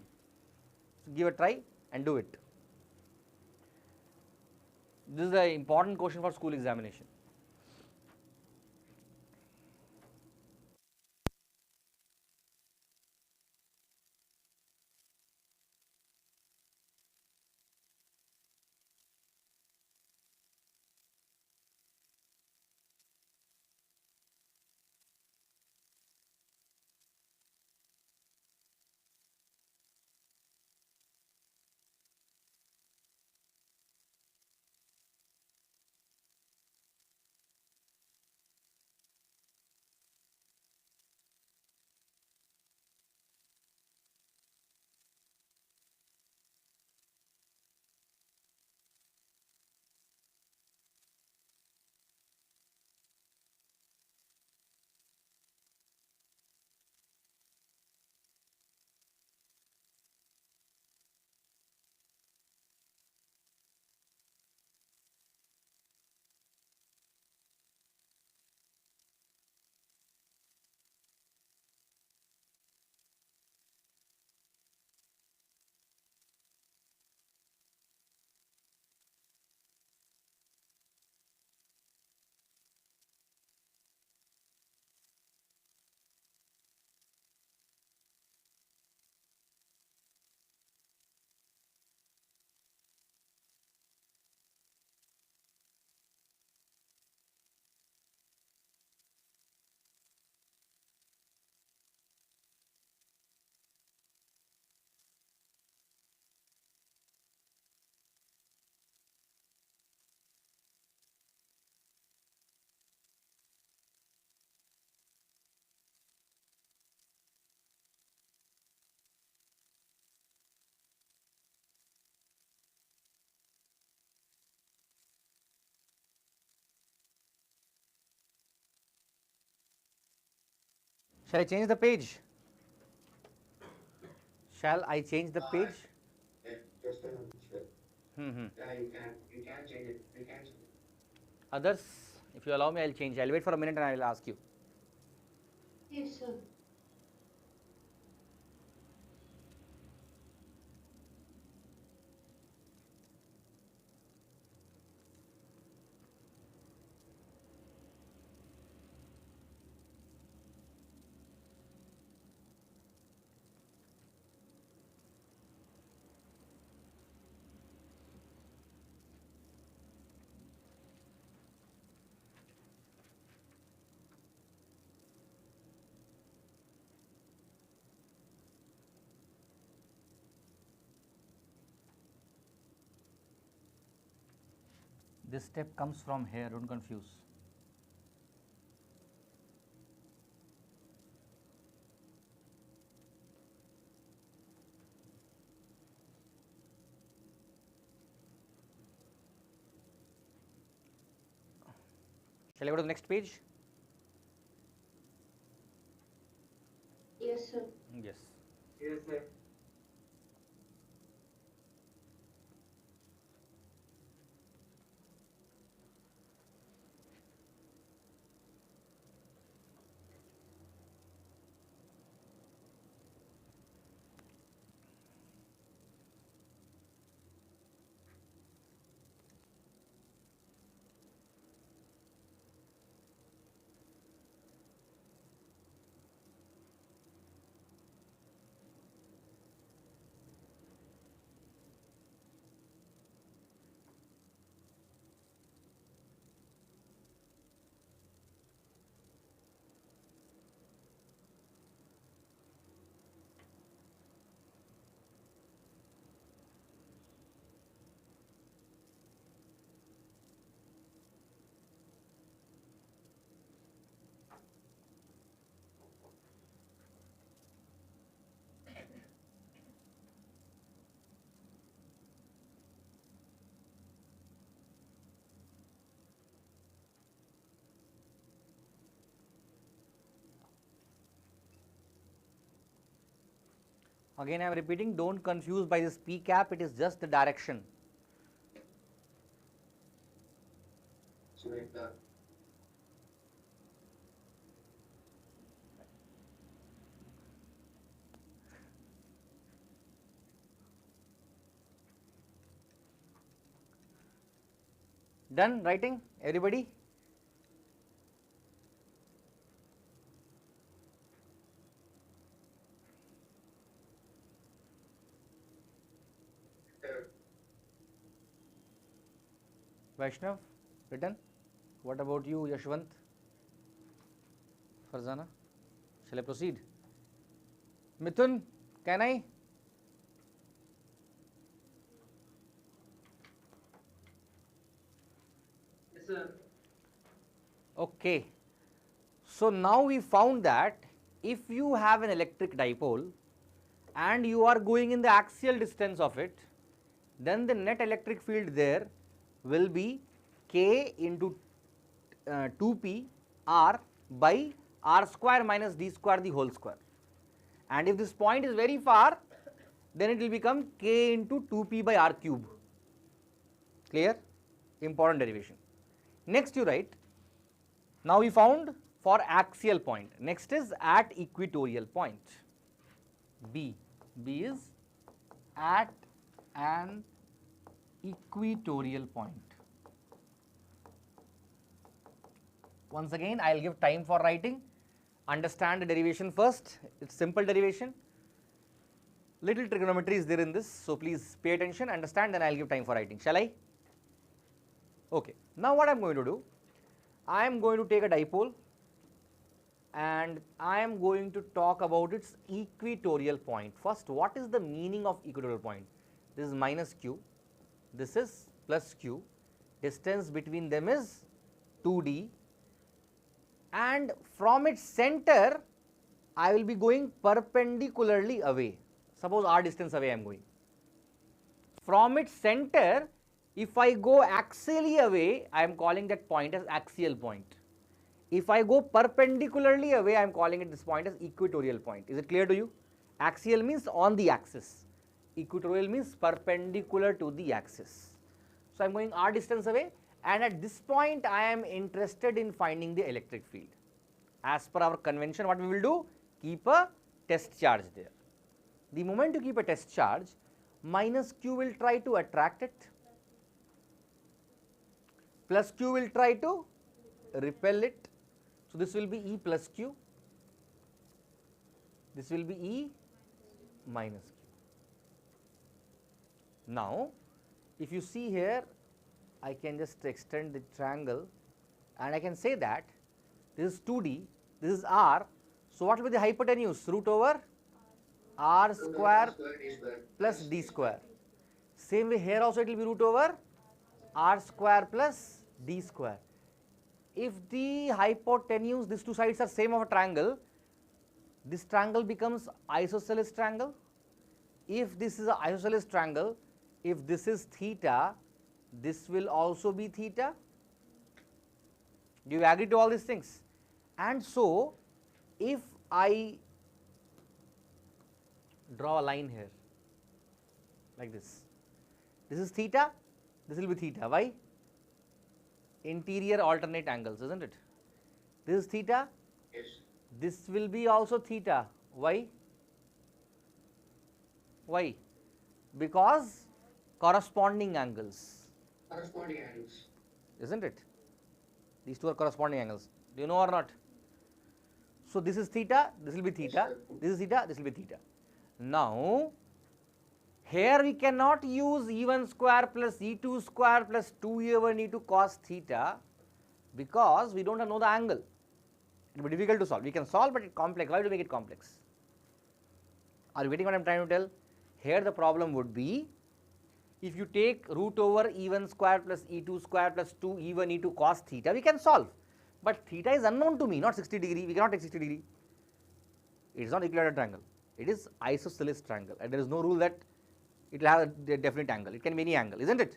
So give a try and do it. This is an important question for school examination. Shall I change the page? Shall I change the page? Yeah, just a minute, sir. Yeah, you can change it. You can change it. Others, if you allow me, I will change. I will wait for a minute and I will ask you. Yes, sir. This step comes from here, don't confuse. Shall I go to the next page? Yes, sir. Yes. Yes, sir. Again I am repeating, don't confuse by this P cap, it is just the direction. So like that. Done writing, everybody? Vaishnav, written? What about you, Yashwant? Farzana? Shall I proceed? Mithun, can I? Yes, sir. Okay. So now we found that if you have an electric dipole and you are going in the axial distance of it, then the net electric field there will be K into 2p r by r square minus d square the whole square. And if this point is very far, then it will become K into 2p by r cube. Clear? Important derivation. Next you write, now we found for axial point. Next is at equatorial point. B. B is at an equatorial point. Once again, I will give time for writing. Understand the derivation first. It's simple derivation. Little trigonometry is there in this, so please pay attention, understand, then I will give time for writing. Shall I? Okay. Now what I am going to do? I am going to take a dipole and I am going to talk about its equatorial point. First, what is the meaning of equatorial point? This is minus q, this is plus q, distance between them is 2d, and from its center I will be going perpendicularly away. Suppose r distance away I am going. From its center, if I go axially away, I am calling that point as axial point. If I go perpendicularly away, I am calling it this point as equatorial point. Is it clear to you? Axial means on the axis. Equatorial means perpendicular to the axis. So I am going r distance away, and at this point I am interested in finding the electric field. As per our convention, what we will do? Keep a test charge there. The moment you keep a test charge, minus q will try to attract it, plus q will try to repel it. So this will be E plus q, this will be E minus q. Now, if you see here, I can just extend the triangle and I can say that this is 2d, this is r. So what will be the hypotenuse? Root over r square plus d square. Same way here also it will be root over r square plus d square. If the hypotenuse, these two sides are same of a triangle, this triangle becomes isosceles triangle. If this is an isosceles triangle, if this is theta, this will also be theta. Do you agree to all these things? And so, if I draw a line here like this is theta, this will be theta. Why? Interior alternate angles, isn't it? This is theta, Yes. this will be also theta. Why? Why? Because corresponding angles, Corresponding angles. isn't it? These two are corresponding angles. Do you know or not? So this is theta, this will be theta, this is theta, this will be theta. Now, here we cannot use E1 square plus E2 square plus 2E1 E2 cos theta because we don't know the angle. It will be difficult to solve. We can solve, but it's complex. Why do we make it complex? Are you getting what I am trying to tell? Here the problem would be, if you take root over E1 square plus E2 square plus 2E1 E2 cos theta, we can solve. But theta is unknown to me, not 60 degree. We cannot take 60 degree. It is not equilateral triangle. It is isosceles triangle, and there is no rule that it will have a definite angle. It can be any angle, isn't it?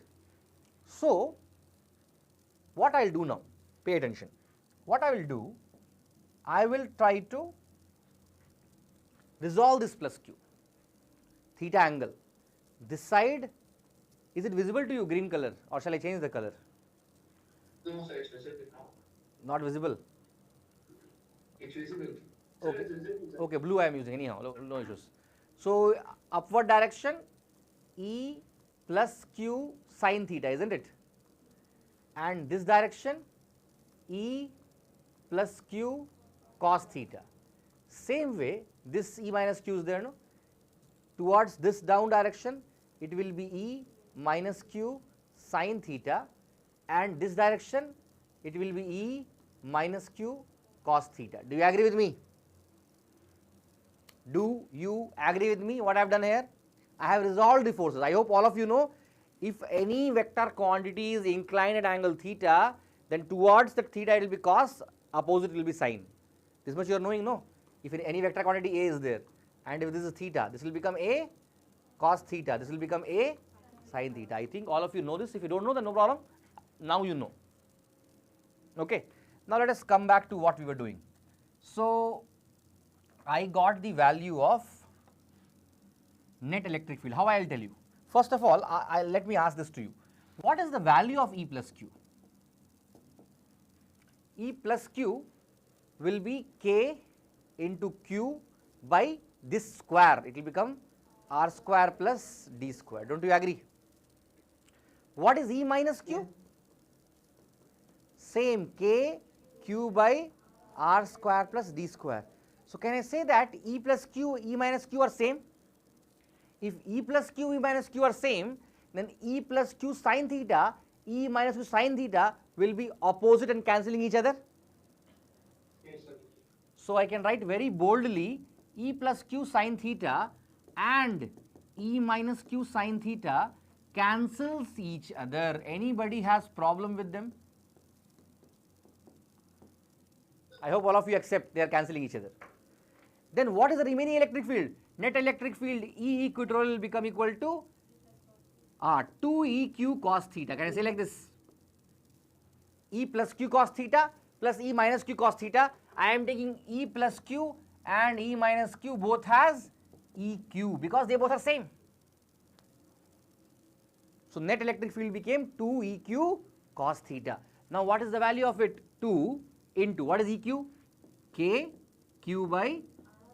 So, what I will do now, pay attention. What I will do, I will try to resolve this plus q. theta angle. This side, is it visible to you, green color, or shall I change the color? No, sir, it's visible now. Not visible. It's visible. Sir, Okay. it's visible, sir. Okay, blue I am using anyhow, no issues. So upward direction, E plus Q sine theta, isn't it? And this direction, E plus Q cos theta. Same way, this E minus Q is there, no? Towards this down direction, it will be E minus Q sine theta, and this direction, it will be E minus Q cos theta. Do you agree with me? Do you agree with me what I have done here? I have resolved the forces. I hope all of you know, if any vector quantity is inclined at angle theta, then towards the theta it will be cos, opposite will be sine. This much you are knowing, no? If any vector quantity A is there, and if this is theta, this will become A cos theta, this will become A sin theta. I think all of you know this. If you don't know, then no problem. Now you know. Okay. Now let us come back to what we were doing. So I got the value of net electric field. How I will tell you. First of all, let me ask this to you. What is the value of E plus Q? E plus Q will be K into Q by this square. It will become R square plus D square. Don't you agree? What is E minus Q? Same, K Q by R square plus D square. So can I say that E plus Q, E minus Q are same? If E plus Q, E minus Q are same, then E plus Q sin theta, E minus Q sin theta will be opposite and cancelling each other. Yes, sir. So I can write very boldly E plus Q sin theta and E minus Q sin theta cancels each other. Anybody has problem with them? I hope all of you accept they are cancelling each other. Then what is the remaining electric field? Net electric field E equatorial will become equal to 2EQ cos theta. Can I say like this? E plus Q cos theta plus E minus Q cos theta. I am taking E plus Q and E minus Q both has EQ because they both are same. So net electric field became 2EQ cos theta. Now what is the value of it? 2 into what is EQ? K Q by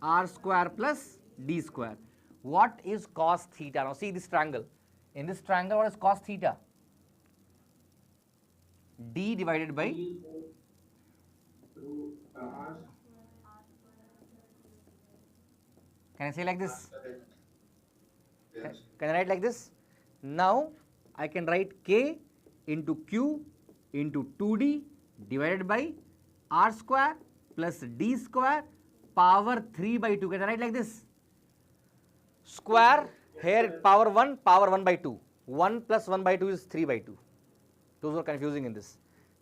R square plus D square. What is cos theta? Now see this triangle. In this triangle, what is cos theta? D divided by R. Can I say like this? Yes. Can I write like this? Now I can write K into Q into 2D divided by R square plus D square power 3 by 2. Can I write like this? Square, here power 1 by 2. 1 plus 1 by 2 is 3 by 2. Those are confusing in this.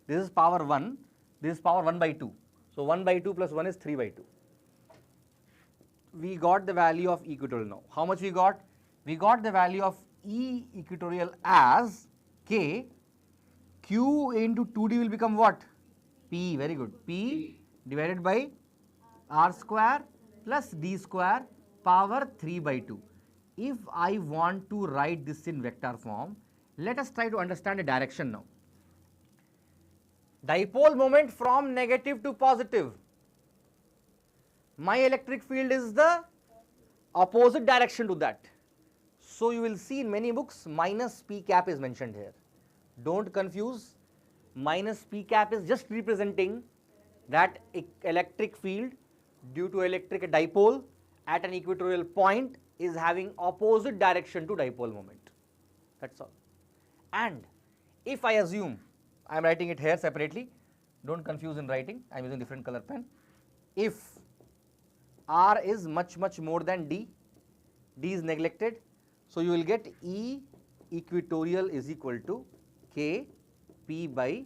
This is power 1, this is power 1 by 2. So 1 by 2 plus 1 is 3 by 2. We got the value of equatorial now. How much we got? We got the value of E equatorial as K. Q into 2D will become what? P, very good. P divided by R square plus D square power 3 by 2. If I want to write this in vector form, let us try to understand the direction now. Dipole moment from negative to positive. My electric field is the opposite direction to that. So you will see in many books minus P cap is mentioned here. Don't confuse. Minus P cap is just representing that electric field due to electric dipole at an equatorial point is having opposite direction to dipole moment. That's all. And if I assume, I am writing it here separately, don't confuse in writing, I am using different color pen. If R is much more than D, D is neglected, so you will get E equatorial is equal to K P by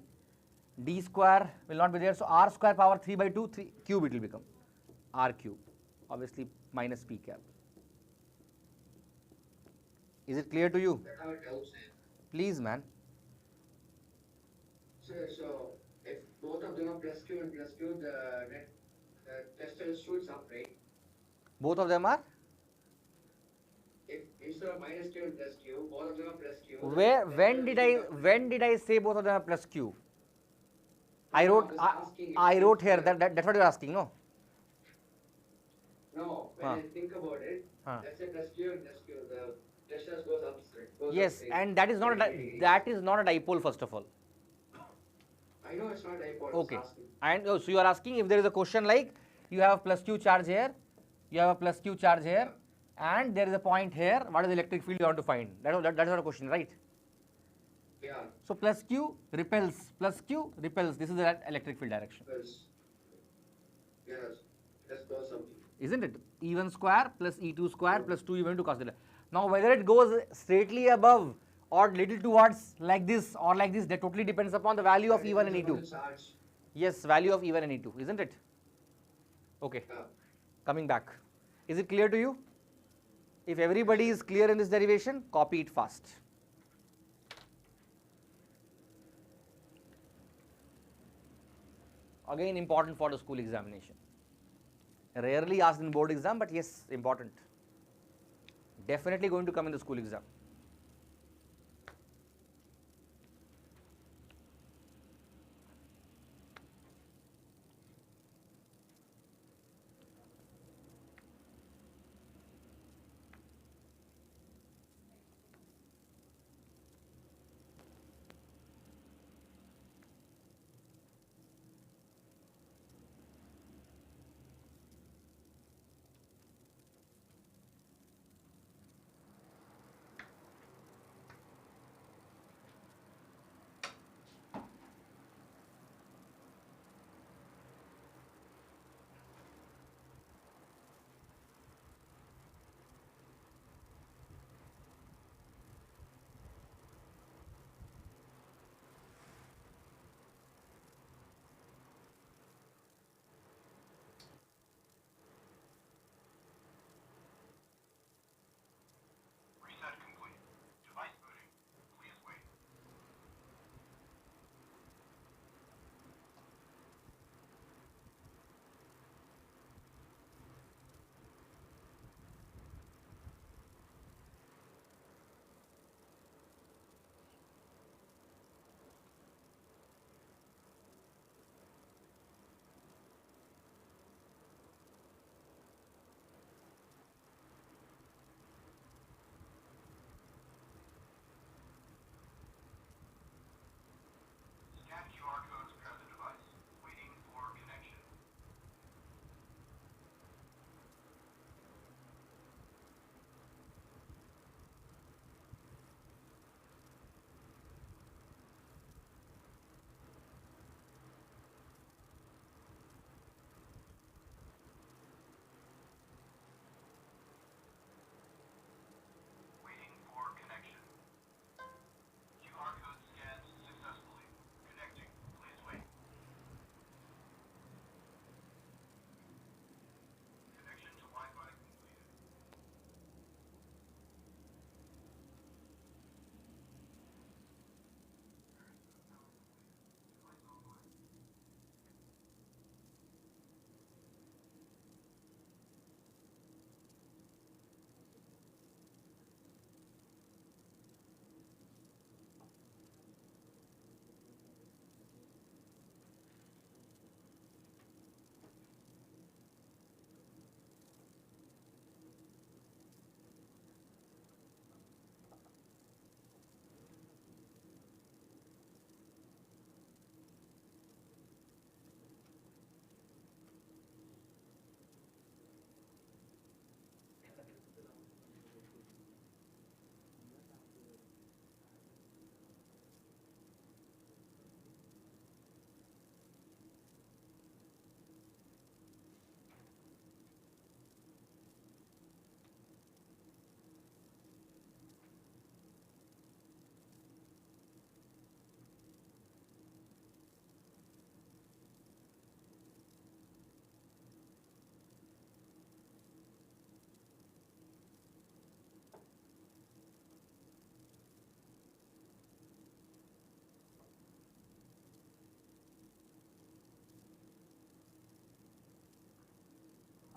D square will not be there, so R square power 3 by 2, 3 cube it will become, R cube, obviously minus P cap. Is it clear to you? I have a doubt, sir. Please, man. Sir, so if both of them are plus Q and plus Q, the net test shoots up, right? Both of them are? If instead of minus q and plus q, both of them are plus q. Where, when did I say both of them are plus q? I wrote, I wrote here, that's what you're asking, no? No, when I think about it, let's say plus q and plus q, the pressure goes up straight. Yes, and that is not that is not a dipole, first of all. I know it's not dipole. Okay. And so you are asking if there is a question like you have a plus q charge here, you have a plus q charge here, and there is a point here. What is the electric field you want to find? That is not a question, right? Yeah. So plus q repels, plus q repels. This is the electric field direction. Yes. Let's go something. Isn't it? E1 square plus E2 square plus 2 E1 to cos theta. Now whether it goes straightly above or little towards like this or like this, that totally depends upon the value of E1 and E2. Yes, value of E1 and E2, isn't it? Okay. Coming back. Is it clear to you? If everybody is clear in this derivation, copy it fast. Again, important for the school examination. Rarely asked in board exam, but yes, important. Definitely going to come in the school exam.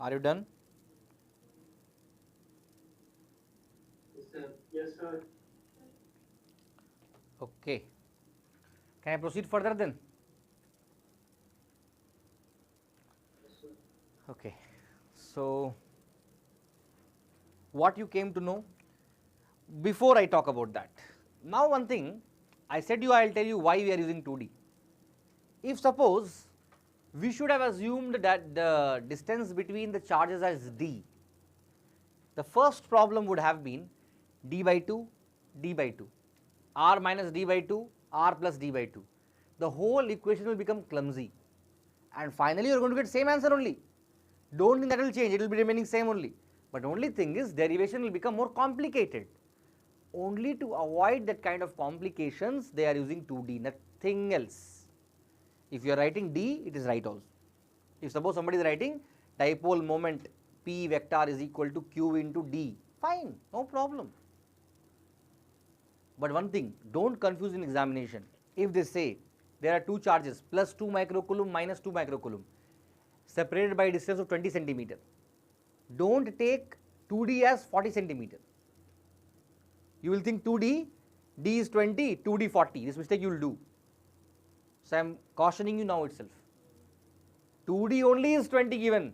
Are you done? Yes, sir. Okay. Can I proceed further then? Okay. So, what you came to know before I talk about that. Now, one thing I said I will tell you why we are using 2D. If suppose we should have assumed that the distance between the charges as d, the first problem would have been d by 2, d by 2, r minus d by 2, r plus d by 2. The whole equation will become clumsy and finally you are going to get same answer only. Don't think that will change, it will be remaining same only. But only thing is derivation will become more complicated. Only to avoid that kind of complications they are using 2D, nothing else. If you are writing D, it is right also. If suppose somebody is writing dipole moment P vector is equal to Q into D, fine, no problem. But one thing, don't confuse in examination. If they say there are two charges plus 2 microcoulomb minus 2 microcoulomb separated by a distance of 20 centimeter, don't take 2D as 40 centimeter. You will think 2D, D is 20, 2D 40, this mistake you will do. So, I am cautioning you now itself. 2D only is 20 given,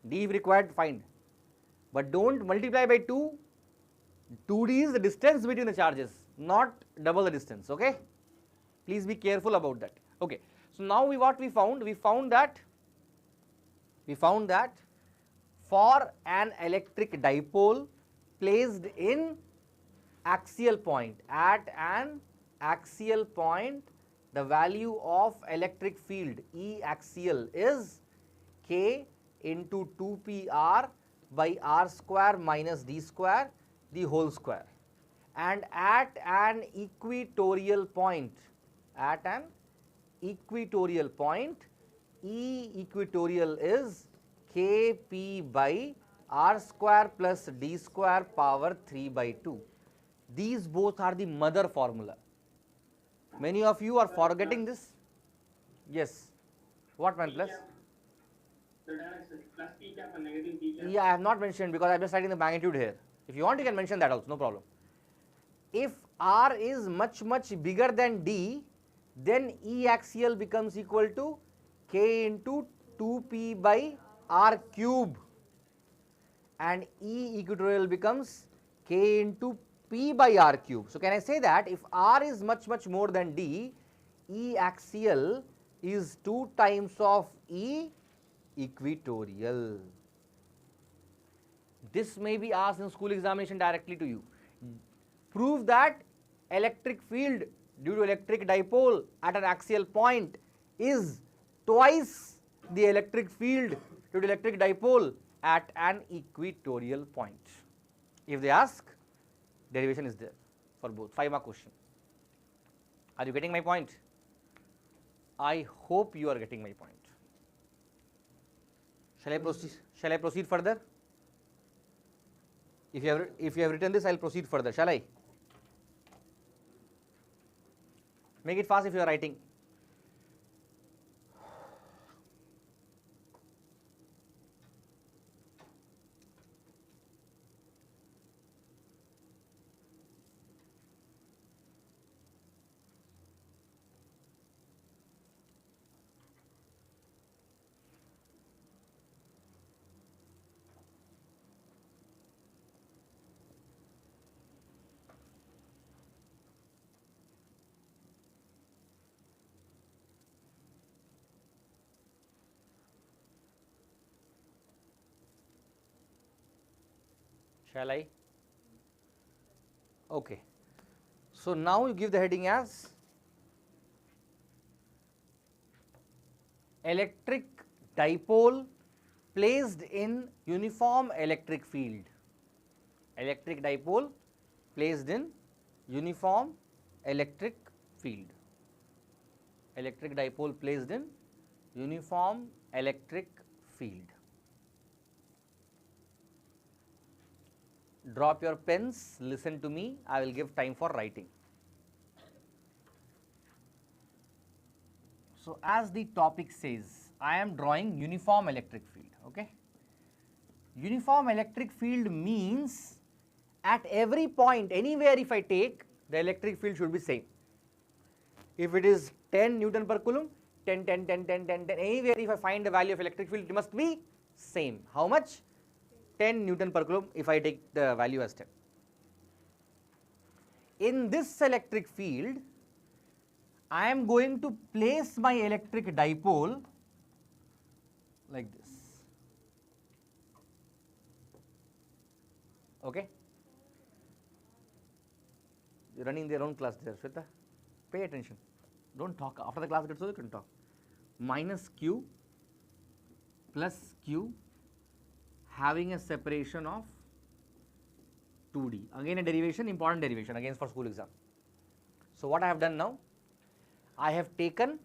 D if required find, but don't multiply by 2, 2D is the distance between the charges, not double the distance, okay. Please be careful about that, okay. So, now what we found? We found that for an electric dipole placed in axial point, at an axial point, the value of electric field E axial is K into 2pr by r square minus d square the whole square, and at an equatorial point, E equatorial is Kp by r square plus d square power 3 by 2. These both are the mother formula. Many of you are forgetting this. Yes. What man plus? The direction plus p cap and negative p cap. Yeah, I have not mentioned because I am just writing the magnitude here. If you want, you can mention that also, no problem. If r is much bigger than d, then E axial becomes equal to K into 2p by r cube, and E equatorial becomes K into p by r cube. So, can I say that if r is much more than d, E axial is 2 times of E equatorial. This may be asked in school examination directly to you. Prove that electric field due to electric dipole at an axial point is twice the electric field due to electric dipole at an equatorial point. If they ask, derivation is there for both. 5-mark question. Are you getting my point? I hope you are getting my point. Shall I proceed further? If you have written this, I will proceed further. Shall I? Make it fast if you are writing. Shall I? Okay. So, now you give the heading as electric dipole placed in uniform electric field. Electric dipole placed in uniform electric field. Electric dipole placed in uniform electric field. Drop your pens, listen to me, I will give time for writing. So, as the topic says, I am drawing uniform electric field, okay. Uniform electric field means at every point, anywhere if I take, the electric field should be same. If it is 10 Newton per Coulomb, 10, 10, 10, 10, 10, 10, anywhere if I find the value of electric field, it must be same. How much? 10 Newton per Coulomb if I take the value as 10. In this electric field, I am going to place my electric dipole like this. Okay? You're running their own class there, Shweta. Pay attention. Don't talk. After the class gets over, you can talk. Minus q plus q having a separation of 2d. Again a derivation, important derivation again for school exam. So what I have done now, I have taken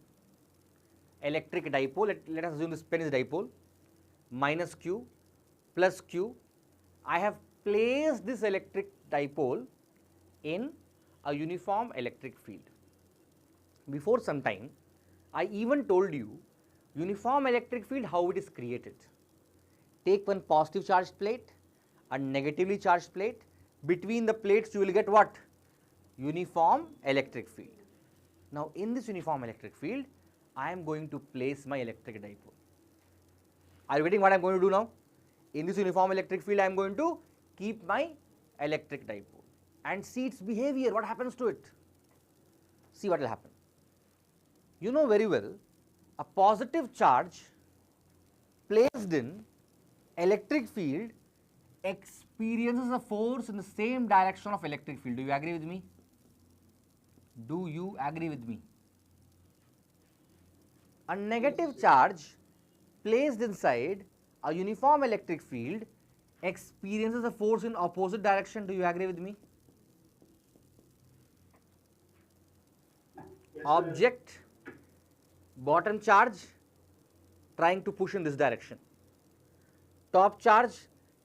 electric dipole, let us assume this pen is dipole, minus q plus q. I have placed this electric dipole in a uniform electric field. Before some time, I even told you uniform electric field how it is created. Take one positive charged plate, a negatively charged plate. Between the plates you will get what? Uniform electric field. Now in this uniform electric field, I am going to place my electric dipole. Are you getting what I am going to do now? In this uniform electric field, I am going to keep my electric dipole and see its behavior, what happens to it. See what will happen. You know very well, a positive charge placed in electric field experiences a force in the same direction of electric field. Do you agree with me? Do you agree with me? A negative charge placed inside a uniform electric field experiences a force in opposite direction. Do you agree with me? Yes, Object, bottom charge trying to push in this direction, top charge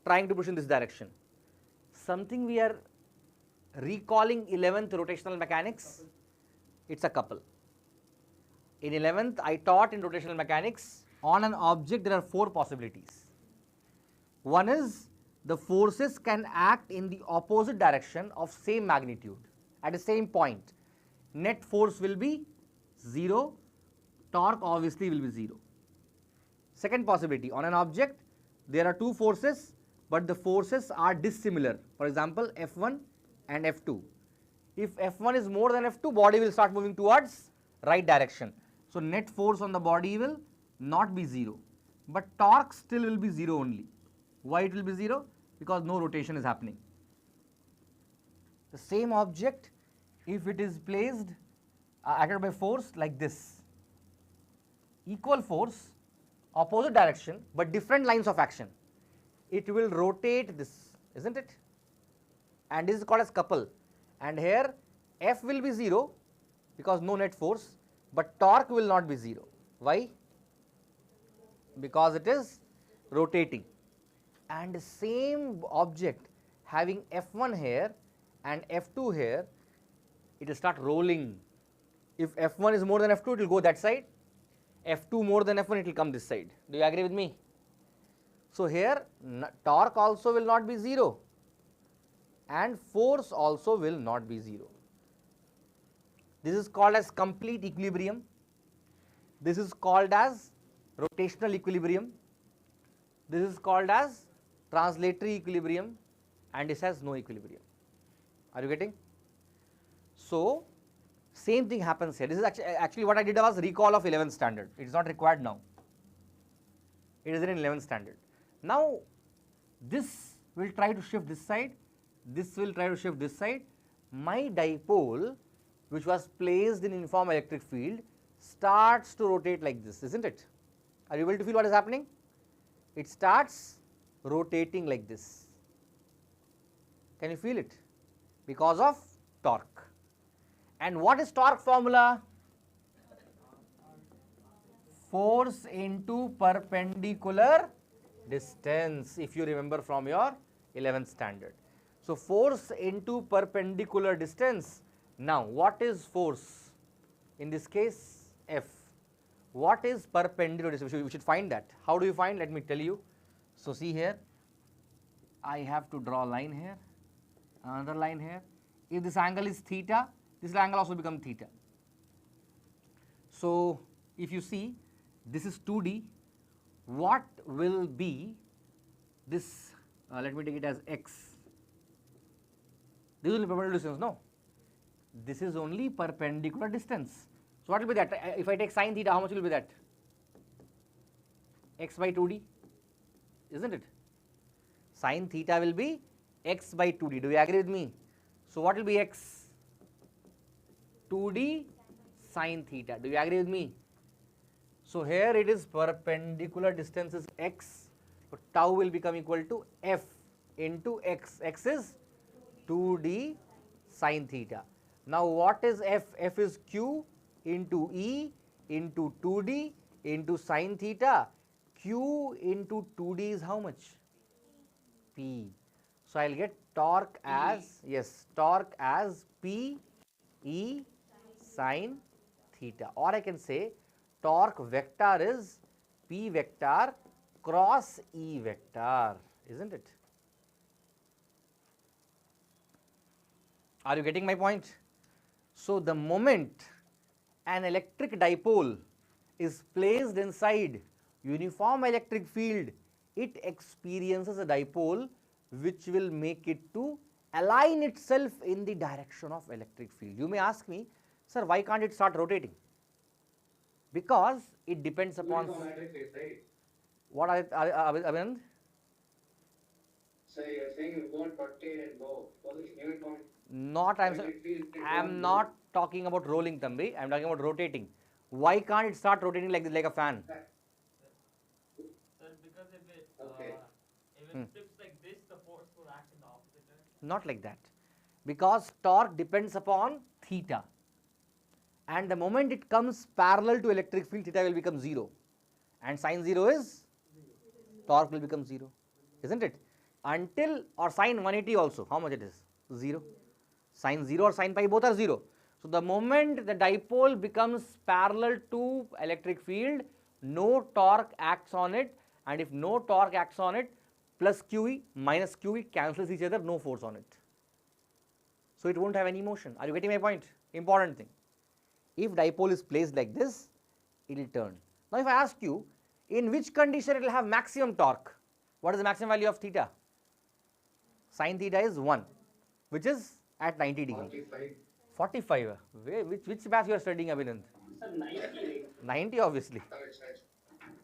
trying to push in this direction. Something we are recalling 11th rotational mechanics, it's a couple. In 11th, I taught in rotational mechanics, on an object there are 4 possibilities. One is the forces can act in the opposite direction of same magnitude at the same point. Net force will be 0, torque obviously will be 0. Second possibility, on an object there are 2 forces, but the forces are dissimilar. For example, F1 and F2. If F1 is more than F2, body will start moving towards right direction. So net force on the body will not be 0, but torque still will be 0 only. Why it will be 0? Because no rotation is happening. The same object, if it is placed acted by force like this, equal force, opposite direction, but different lines of action, it will rotate this, isn't it? And this is called as couple. And here F will be 0 because no net force, but torque will not be 0. Why? Because it is rotating. And the same object having F1 here and F2 here, it will start rolling. If F1 is more than F2, it will go that side. F2 more than F1, it will come this side. Do you agree with me? So here torque also will not be 0 and force also will not be 0. This is called as complete equilibrium. This is called as rotational equilibrium. This is called as translatory equilibrium, and this has no equilibrium. Are you getting? So same thing happens here. This is actually what I did was recall of 11th standard. It is not required now. It is in 11th standard. Now this will try to shift this side, this will try to shift this side. My dipole, which was placed in uniform electric field, starts to rotate like this, isn't it? Are you able to feel what is happening? It starts rotating like this. Can you feel it? Because of torque. And what is torque formula? Force into perpendicular distance, if you remember from your 11th standard. So force into perpendicular distance. Now what is force? In this case F. What is perpendicular distance? We should find that. How do you find? Let me tell you. So see here, I have to draw a line here, another line here. If this angle is theta, this angle also become theta. So, if you see this is 2D, what will be this, let me take it as x. This is only perpendicular distance, no? This is only perpendicular distance. So, what will be that? If I take sine theta, how much will be that? X by 2D, isn't it? Sine theta will be x by 2D. Do you agree with me? So, what will be x? 2D sine theta. Do you agree with me? So, here it is perpendicular distance is x. So, tau will become equal to f into x. X is 2D sine theta. Now, what is f? F is q into e into 2D into sine theta. Q into 2D is how much? P. So, I will get torque as, yes, torque as P E sine theta, or I can say torque vector is P vector cross E vector, isn't it? Are you getting my point? So, the moment an electric dipole is placed inside uniform electric field, it experiences a dipole which will make it to align itself in the direction of electric field. You may ask me, sir, why can't it start rotating? Because it depends upon what Abhinand? So you're saying it won't rotate and go. Uniform. Not, I am not talking about rolling, Tambi. I am talking about rotating. Why can't it start rotating like this, like a fan? Sir, because if it flips like this, the force will act in the opposite direction. Not like that. Because torque depends upon theta. And the moment it comes parallel to electric field, theta will become 0. And sine 0 is? Torque will become 0. Isn't it? Until, or sine 180 also, how much it is? 0. Sine 0 or sine pi both are 0. So, the moment the dipole becomes parallel to electric field, no torque acts on it, and if no torque acts on it, plus QE minus QE cancels each other, no force on it. So, it won't have any motion. Are you getting my point? Important thing. If dipole is placed like this, it will turn. Now, if I ask you, in which condition it will have maximum torque? What is the maximum value of theta? Sin theta is 1, which is at 90 degree. 45. Which batch you are studying, Abhinand? Sir, 90. 90 obviously.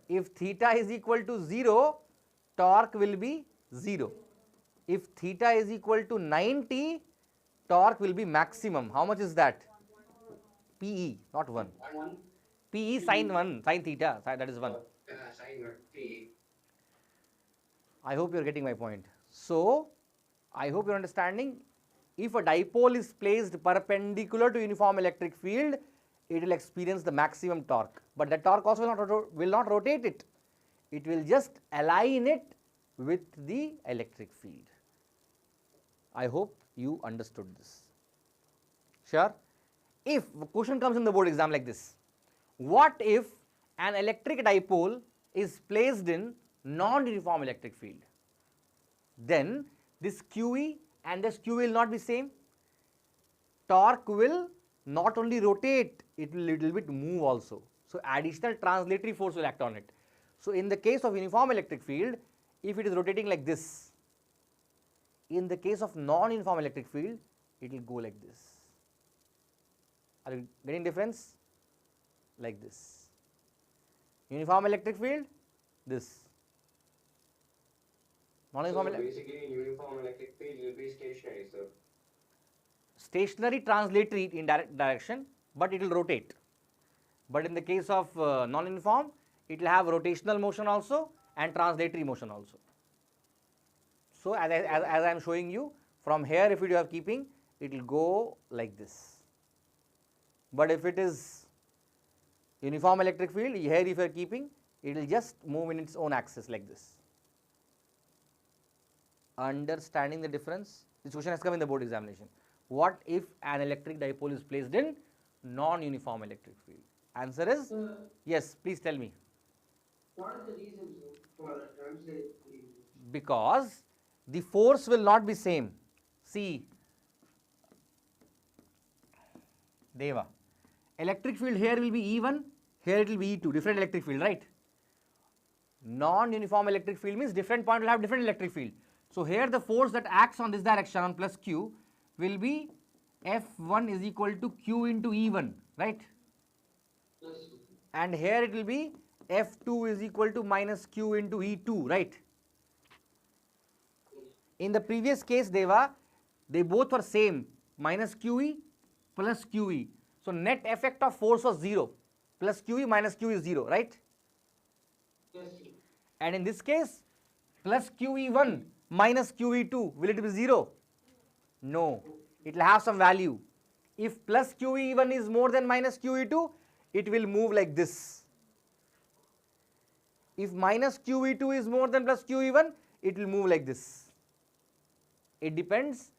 If theta is equal to 0, torque will be 0. If theta is equal to 90, torque will be maximum. How much is that? PE, not 1. PE sin 1, sin theta, that is 1. Sin 1, PE. I hope you are getting my point. So, I hope you are understanding. If a dipole is placed perpendicular to uniform electric field, it will experience the maximum torque. But the torque also will not rotate it. It will just align it with the electric field. I hope you understood this. Sure? If a question comes in the board exam like this, what if an electric dipole is placed in non-uniform electric field? Then this QE and this Q will not be same. Torque will not only rotate, it will little bit move also. So, additional translatory force will act on it. So, in the case of uniform electric field, if it is rotating like this, in the case of non-uniform electric field, it will go like this. Are you getting difference? Like this. Uniform electric field, this. Non-uniform basically, in uniform electric field will be stationary, sir. Stationary translatory in direct direction, but it will rotate. But in the case of non-uniform, it will have rotational motion also and translatory motion also. So, as I am showing you, from here if you are keeping, it will go like this. But if it is uniform electric field, here if you are keeping, it will just move in its own axis like this. Understanding the difference? This question has come in the board examination. What if an electric dipole is placed in non-uniform electric field? Answer is yes. Please tell me. What is the reason for translate? Because the force will not be same. See, Deva. Electric field here will be E1, here it will be E2, different electric field, right? Non-uniform electric field means different point will have different electric field. So here the force that acts on this direction on plus Q will be F1 is equal to Q into E1, right? Yes, sir. And here it will be F2 is equal to minus Q into E2, right? In the previous case, Deva, they both were same, minus QE plus QE. So net effect of force was 0, plus QE minus Q is 0, right? Yes, sir. And in this case, plus QE1 minus QE2, will it be 0? No, it will have some value. If plus QE1 is more than minus QE2, it will move like this. If minus QE2 is more than plus QE1, it will move like this. It depends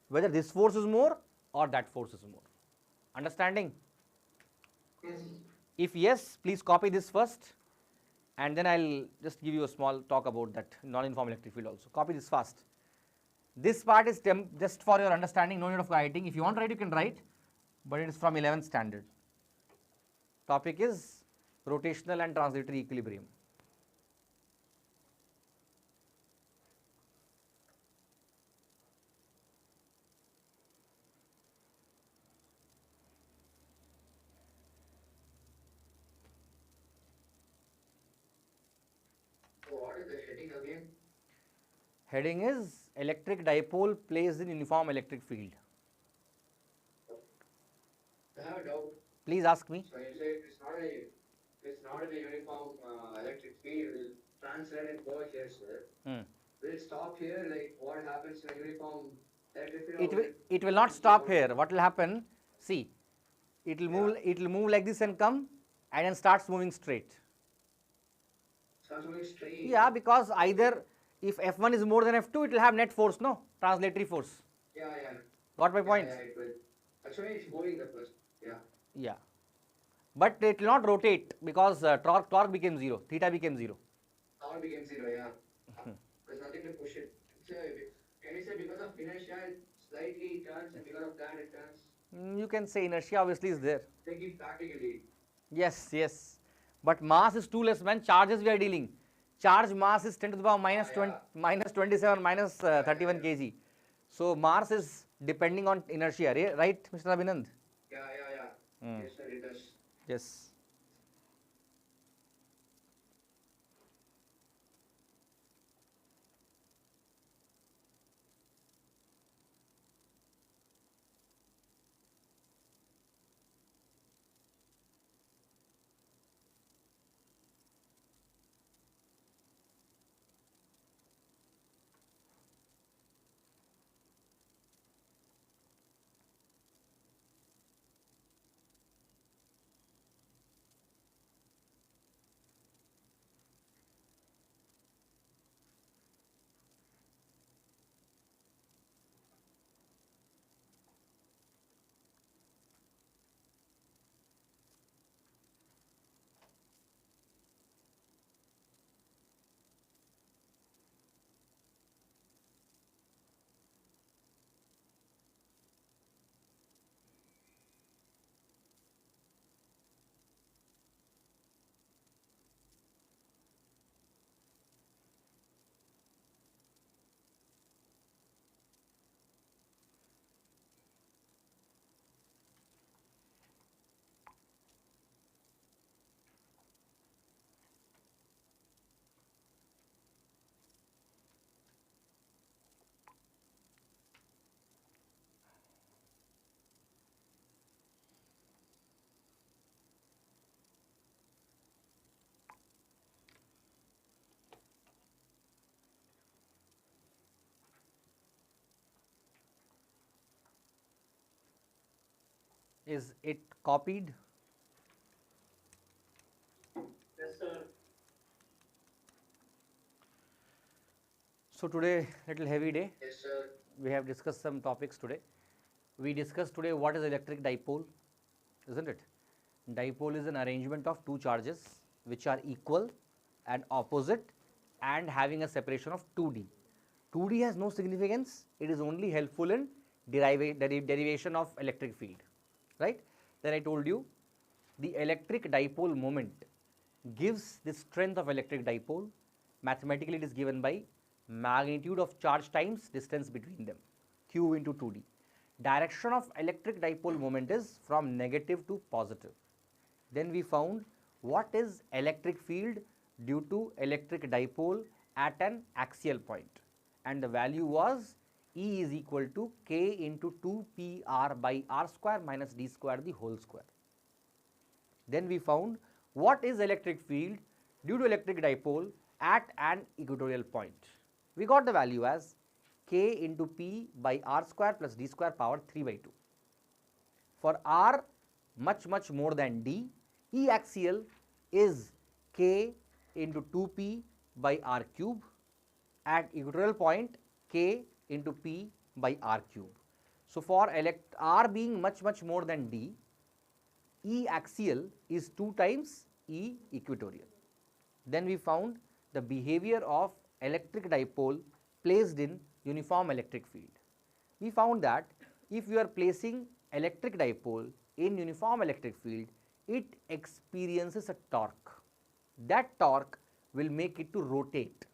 whether this force is more or that force is more. Understanding? Yes, sir. If yes, please copy this first, and then I'll just give you a small talk about that non-uniform electric field also. Copy this fast. This part is just for your understanding, no need of writing. If you want to write, you can write, but it is from 11th standard. Topic is rotational and translatory equilibrium. So what is the heading again? Heading is electric dipole placed in uniform electric field. I have a doubt. Please ask me. So you say it's not in a uniform electric field. It will translate and go here, sir. Will it stop here? Like what happens in a uniform electric field? It will not stop here. What will happen? See, it will move like this and come, and then starts moving straight. Starts moving straight. Yeah, because either if F1 is more than F2, it will have net force, no? Translatory force. Yeah. Got my point? Yeah, it will. Actually, it's going the first. Yeah. Yeah. But it will not rotate because torque became 0, theta became 0. Power became 0, yeah. There's nothing to push it. So, can you say because of inertia, it slightly turns, and because of that, it turns? You can say inertia obviously is there. Take it practically. Yes. But mass is too less, man. Charges we are dealing. Charge mass is 10 to the power minus 20, minus 27, minus 31 kg. So mass is depending on inertia, right, Mr. Abhinand? Yeah. Yes, sir, it does. Yes. Is it copied? Yes, sir. So today, little heavy day. Yes, sir. We have discussed some topics today. We discussed today what is electric dipole, isn't it? Dipole is an arrangement of two charges which are equal and opposite and having a separation of 2D. 2D has no significance. It is only helpful in derivation of electric field, right? Then I told you the electric dipole moment gives the strength of electric dipole. Mathematically it is given by magnitude of charge times distance between them, q into 2d. Direction of electric dipole moment is from negative to positive. Then we found what is electric field due to electric dipole at an axial point, and the value was E is equal to k into 2pr by r square minus d square the whole square. Then we found what is electric field due to electric dipole at an equatorial point. We got the value as k into p by r square plus d square power 3 by 2. For r much more than d, E axial is k into 2p by r cube, at equatorial point k into p by r cube. So, for r being much more than d, E axial is 2 times E equatorial. Then we found the behavior of electric dipole placed in uniform electric field. We found that if you are placing electric dipole in uniform electric field, it experiences a torque. That torque will make it to rotate.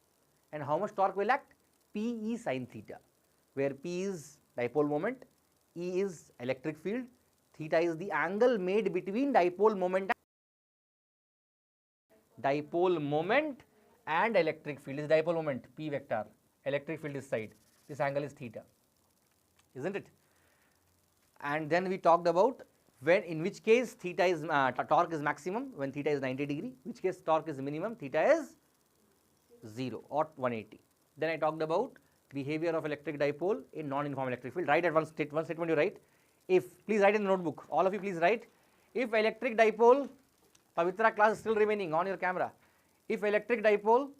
And how much torque will act? P E sin theta, where P is dipole moment, E is electric field, theta is the angle made between dipole moment and electric field. Is dipole moment P vector, electric field is side, this angle is theta, isn't it? And then we talked about when, in which case theta is torque is maximum when theta is 90 degree, which case torque is minimum, theta is 0 or 180. Then I talked about behavior of electric dipole in non-uniform electric field. Write at one statement you write. If, please write in the notebook, all of you please write, if electric dipole, Pavitra class is still remaining on your camera, if electric dipole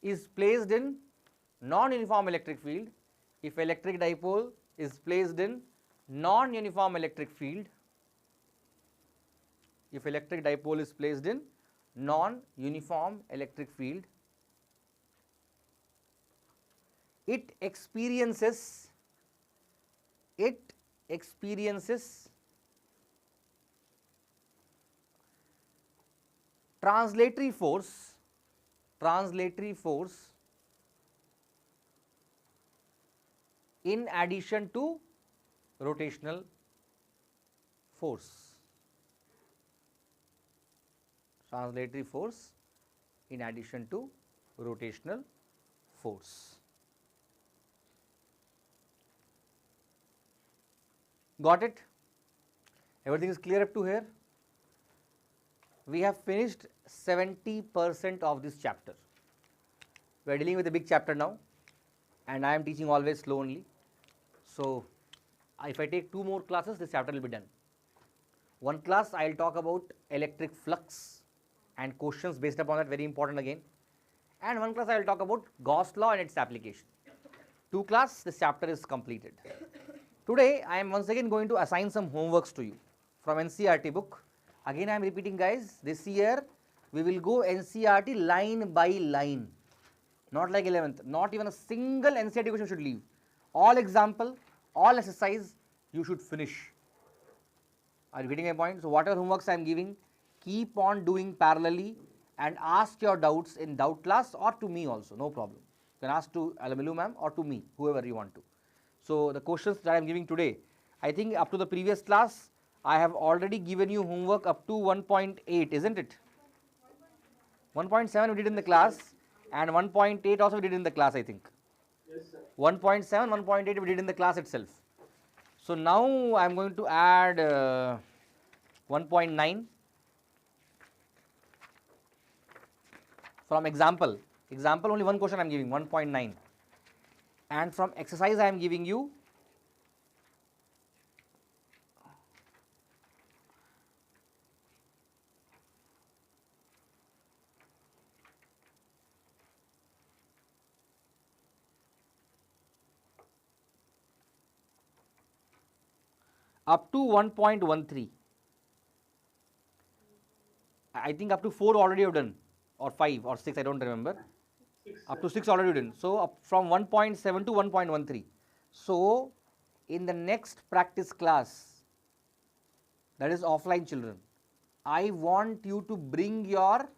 is placed in non-uniform electric field, if electric dipole is placed in non-uniform electric field, if electric dipole is placed in non-uniform electric field, it experiences translatory force in addition to rotational force. Translatory force in addition to rotational force. Got it? Everything is clear up to here? We have finished 70% of this chapter. We are dealing with a big chapter now, and I am teaching always slow only. So, if I take 2 more classes, this chapter will be done. One class I will talk about electric flux and questions based upon that, very important again. And one class I will talk about Gauss law and its application. 2 class, this chapter is completed. Today I am once again going to assign some homeworks to you from NCERT book. Again I am repeating guys, this year we will go NCERT line by line, not like 11th, not even a single NCERT question should leave. All example, all exercise you should finish. Are you getting my point? So whatever homeworks I am giving, keep on doing parallelly and ask your doubts in doubt class or to me also, no problem. You can ask to Alamilu ma'am or to me, whoever you want to. So the questions that I am giving today, I think up to the previous class, I have already given you homework up to 1.8, isn't it? 1.7 we did in the class and 1.8 also we did in the class, I think. Yes, sir. 1.7, 1.8 we did in the class itself. So now I am going to add 1.9 from example. Example only one question I am giving, 1.9. And from exercise I am giving you up to 1.13. I think up to 4 already you have done, or 5 or 6, I don't remember. Up to 6 already done. So up from 1.7 to 1.13. So in the next practice class, that is offline children, I want you to bring your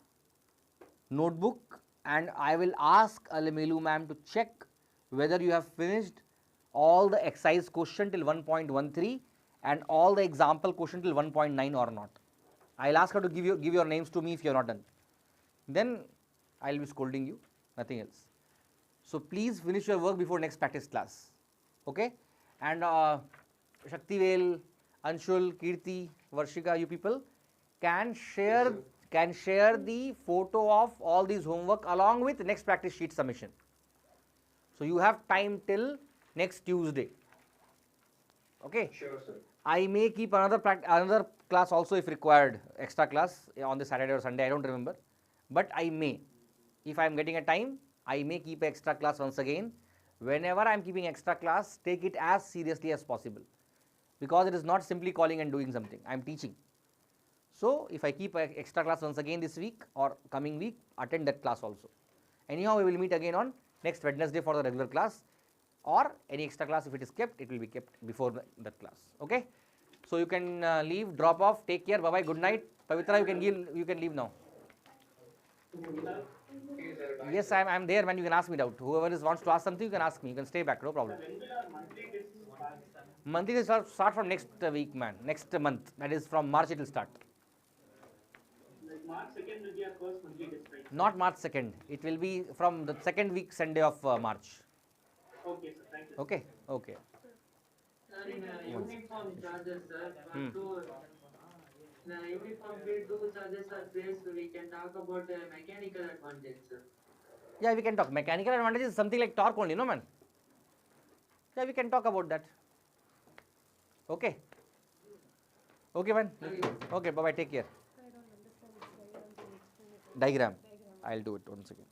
notebook and I will ask Alamelu ma'am to check whether you have finished all the exercise question till 1.13 and all the example question till 1.9 or not. I will ask her to give your names to me if you are not done. Then I will be scolding you, nothing else. So please finish your work before next practice class. Okay? And Shaktivel, Anshul, Kirti, Varshika, you people can share the photo of all these homework along with next practice sheet submission. So you have time till next Tuesday. Okay? Sure, sir. I may keep another class also if required, extra class on the Saturday or Sunday, I don't remember. But I may. If I am getting a time, I may keep extra class once again. Whenever I am keeping extra class, take it as seriously as possible. Because it is not simply calling and doing something. I am teaching. So if I keep an extra class once again this week or coming week, attend that class also. Anyhow, we will meet again on next Wednesday for the regular class, or any extra class if it is kept, it will be kept before that class. Okay? So you can leave, drop off, take care, bye bye, good night. Pavitra, you can leave now. Okay, sir. Bye, Yes, sir. I am there when you can ask me doubt. Whoever wants to ask something, you can ask me. You can stay back, no problem. Monthly will start from next week, man. Next month. That is from March it will start. Like March 2nd will be our first monthly test, right? Not March 2nd. It will be from the second week Sunday of March. Okay, sir. Thank you. Okay? Okay. Sir, in uniform charges, sir, the uniform field 2 charges are placed, we can talk about mechanical advantage, sir. Yeah, we can talk. Mechanical advantage is something like torque only, no man? Yeah, we can talk about that. Okay? Okay, man. Okay, bye-bye. Take care. Diagram. I'll do it once again.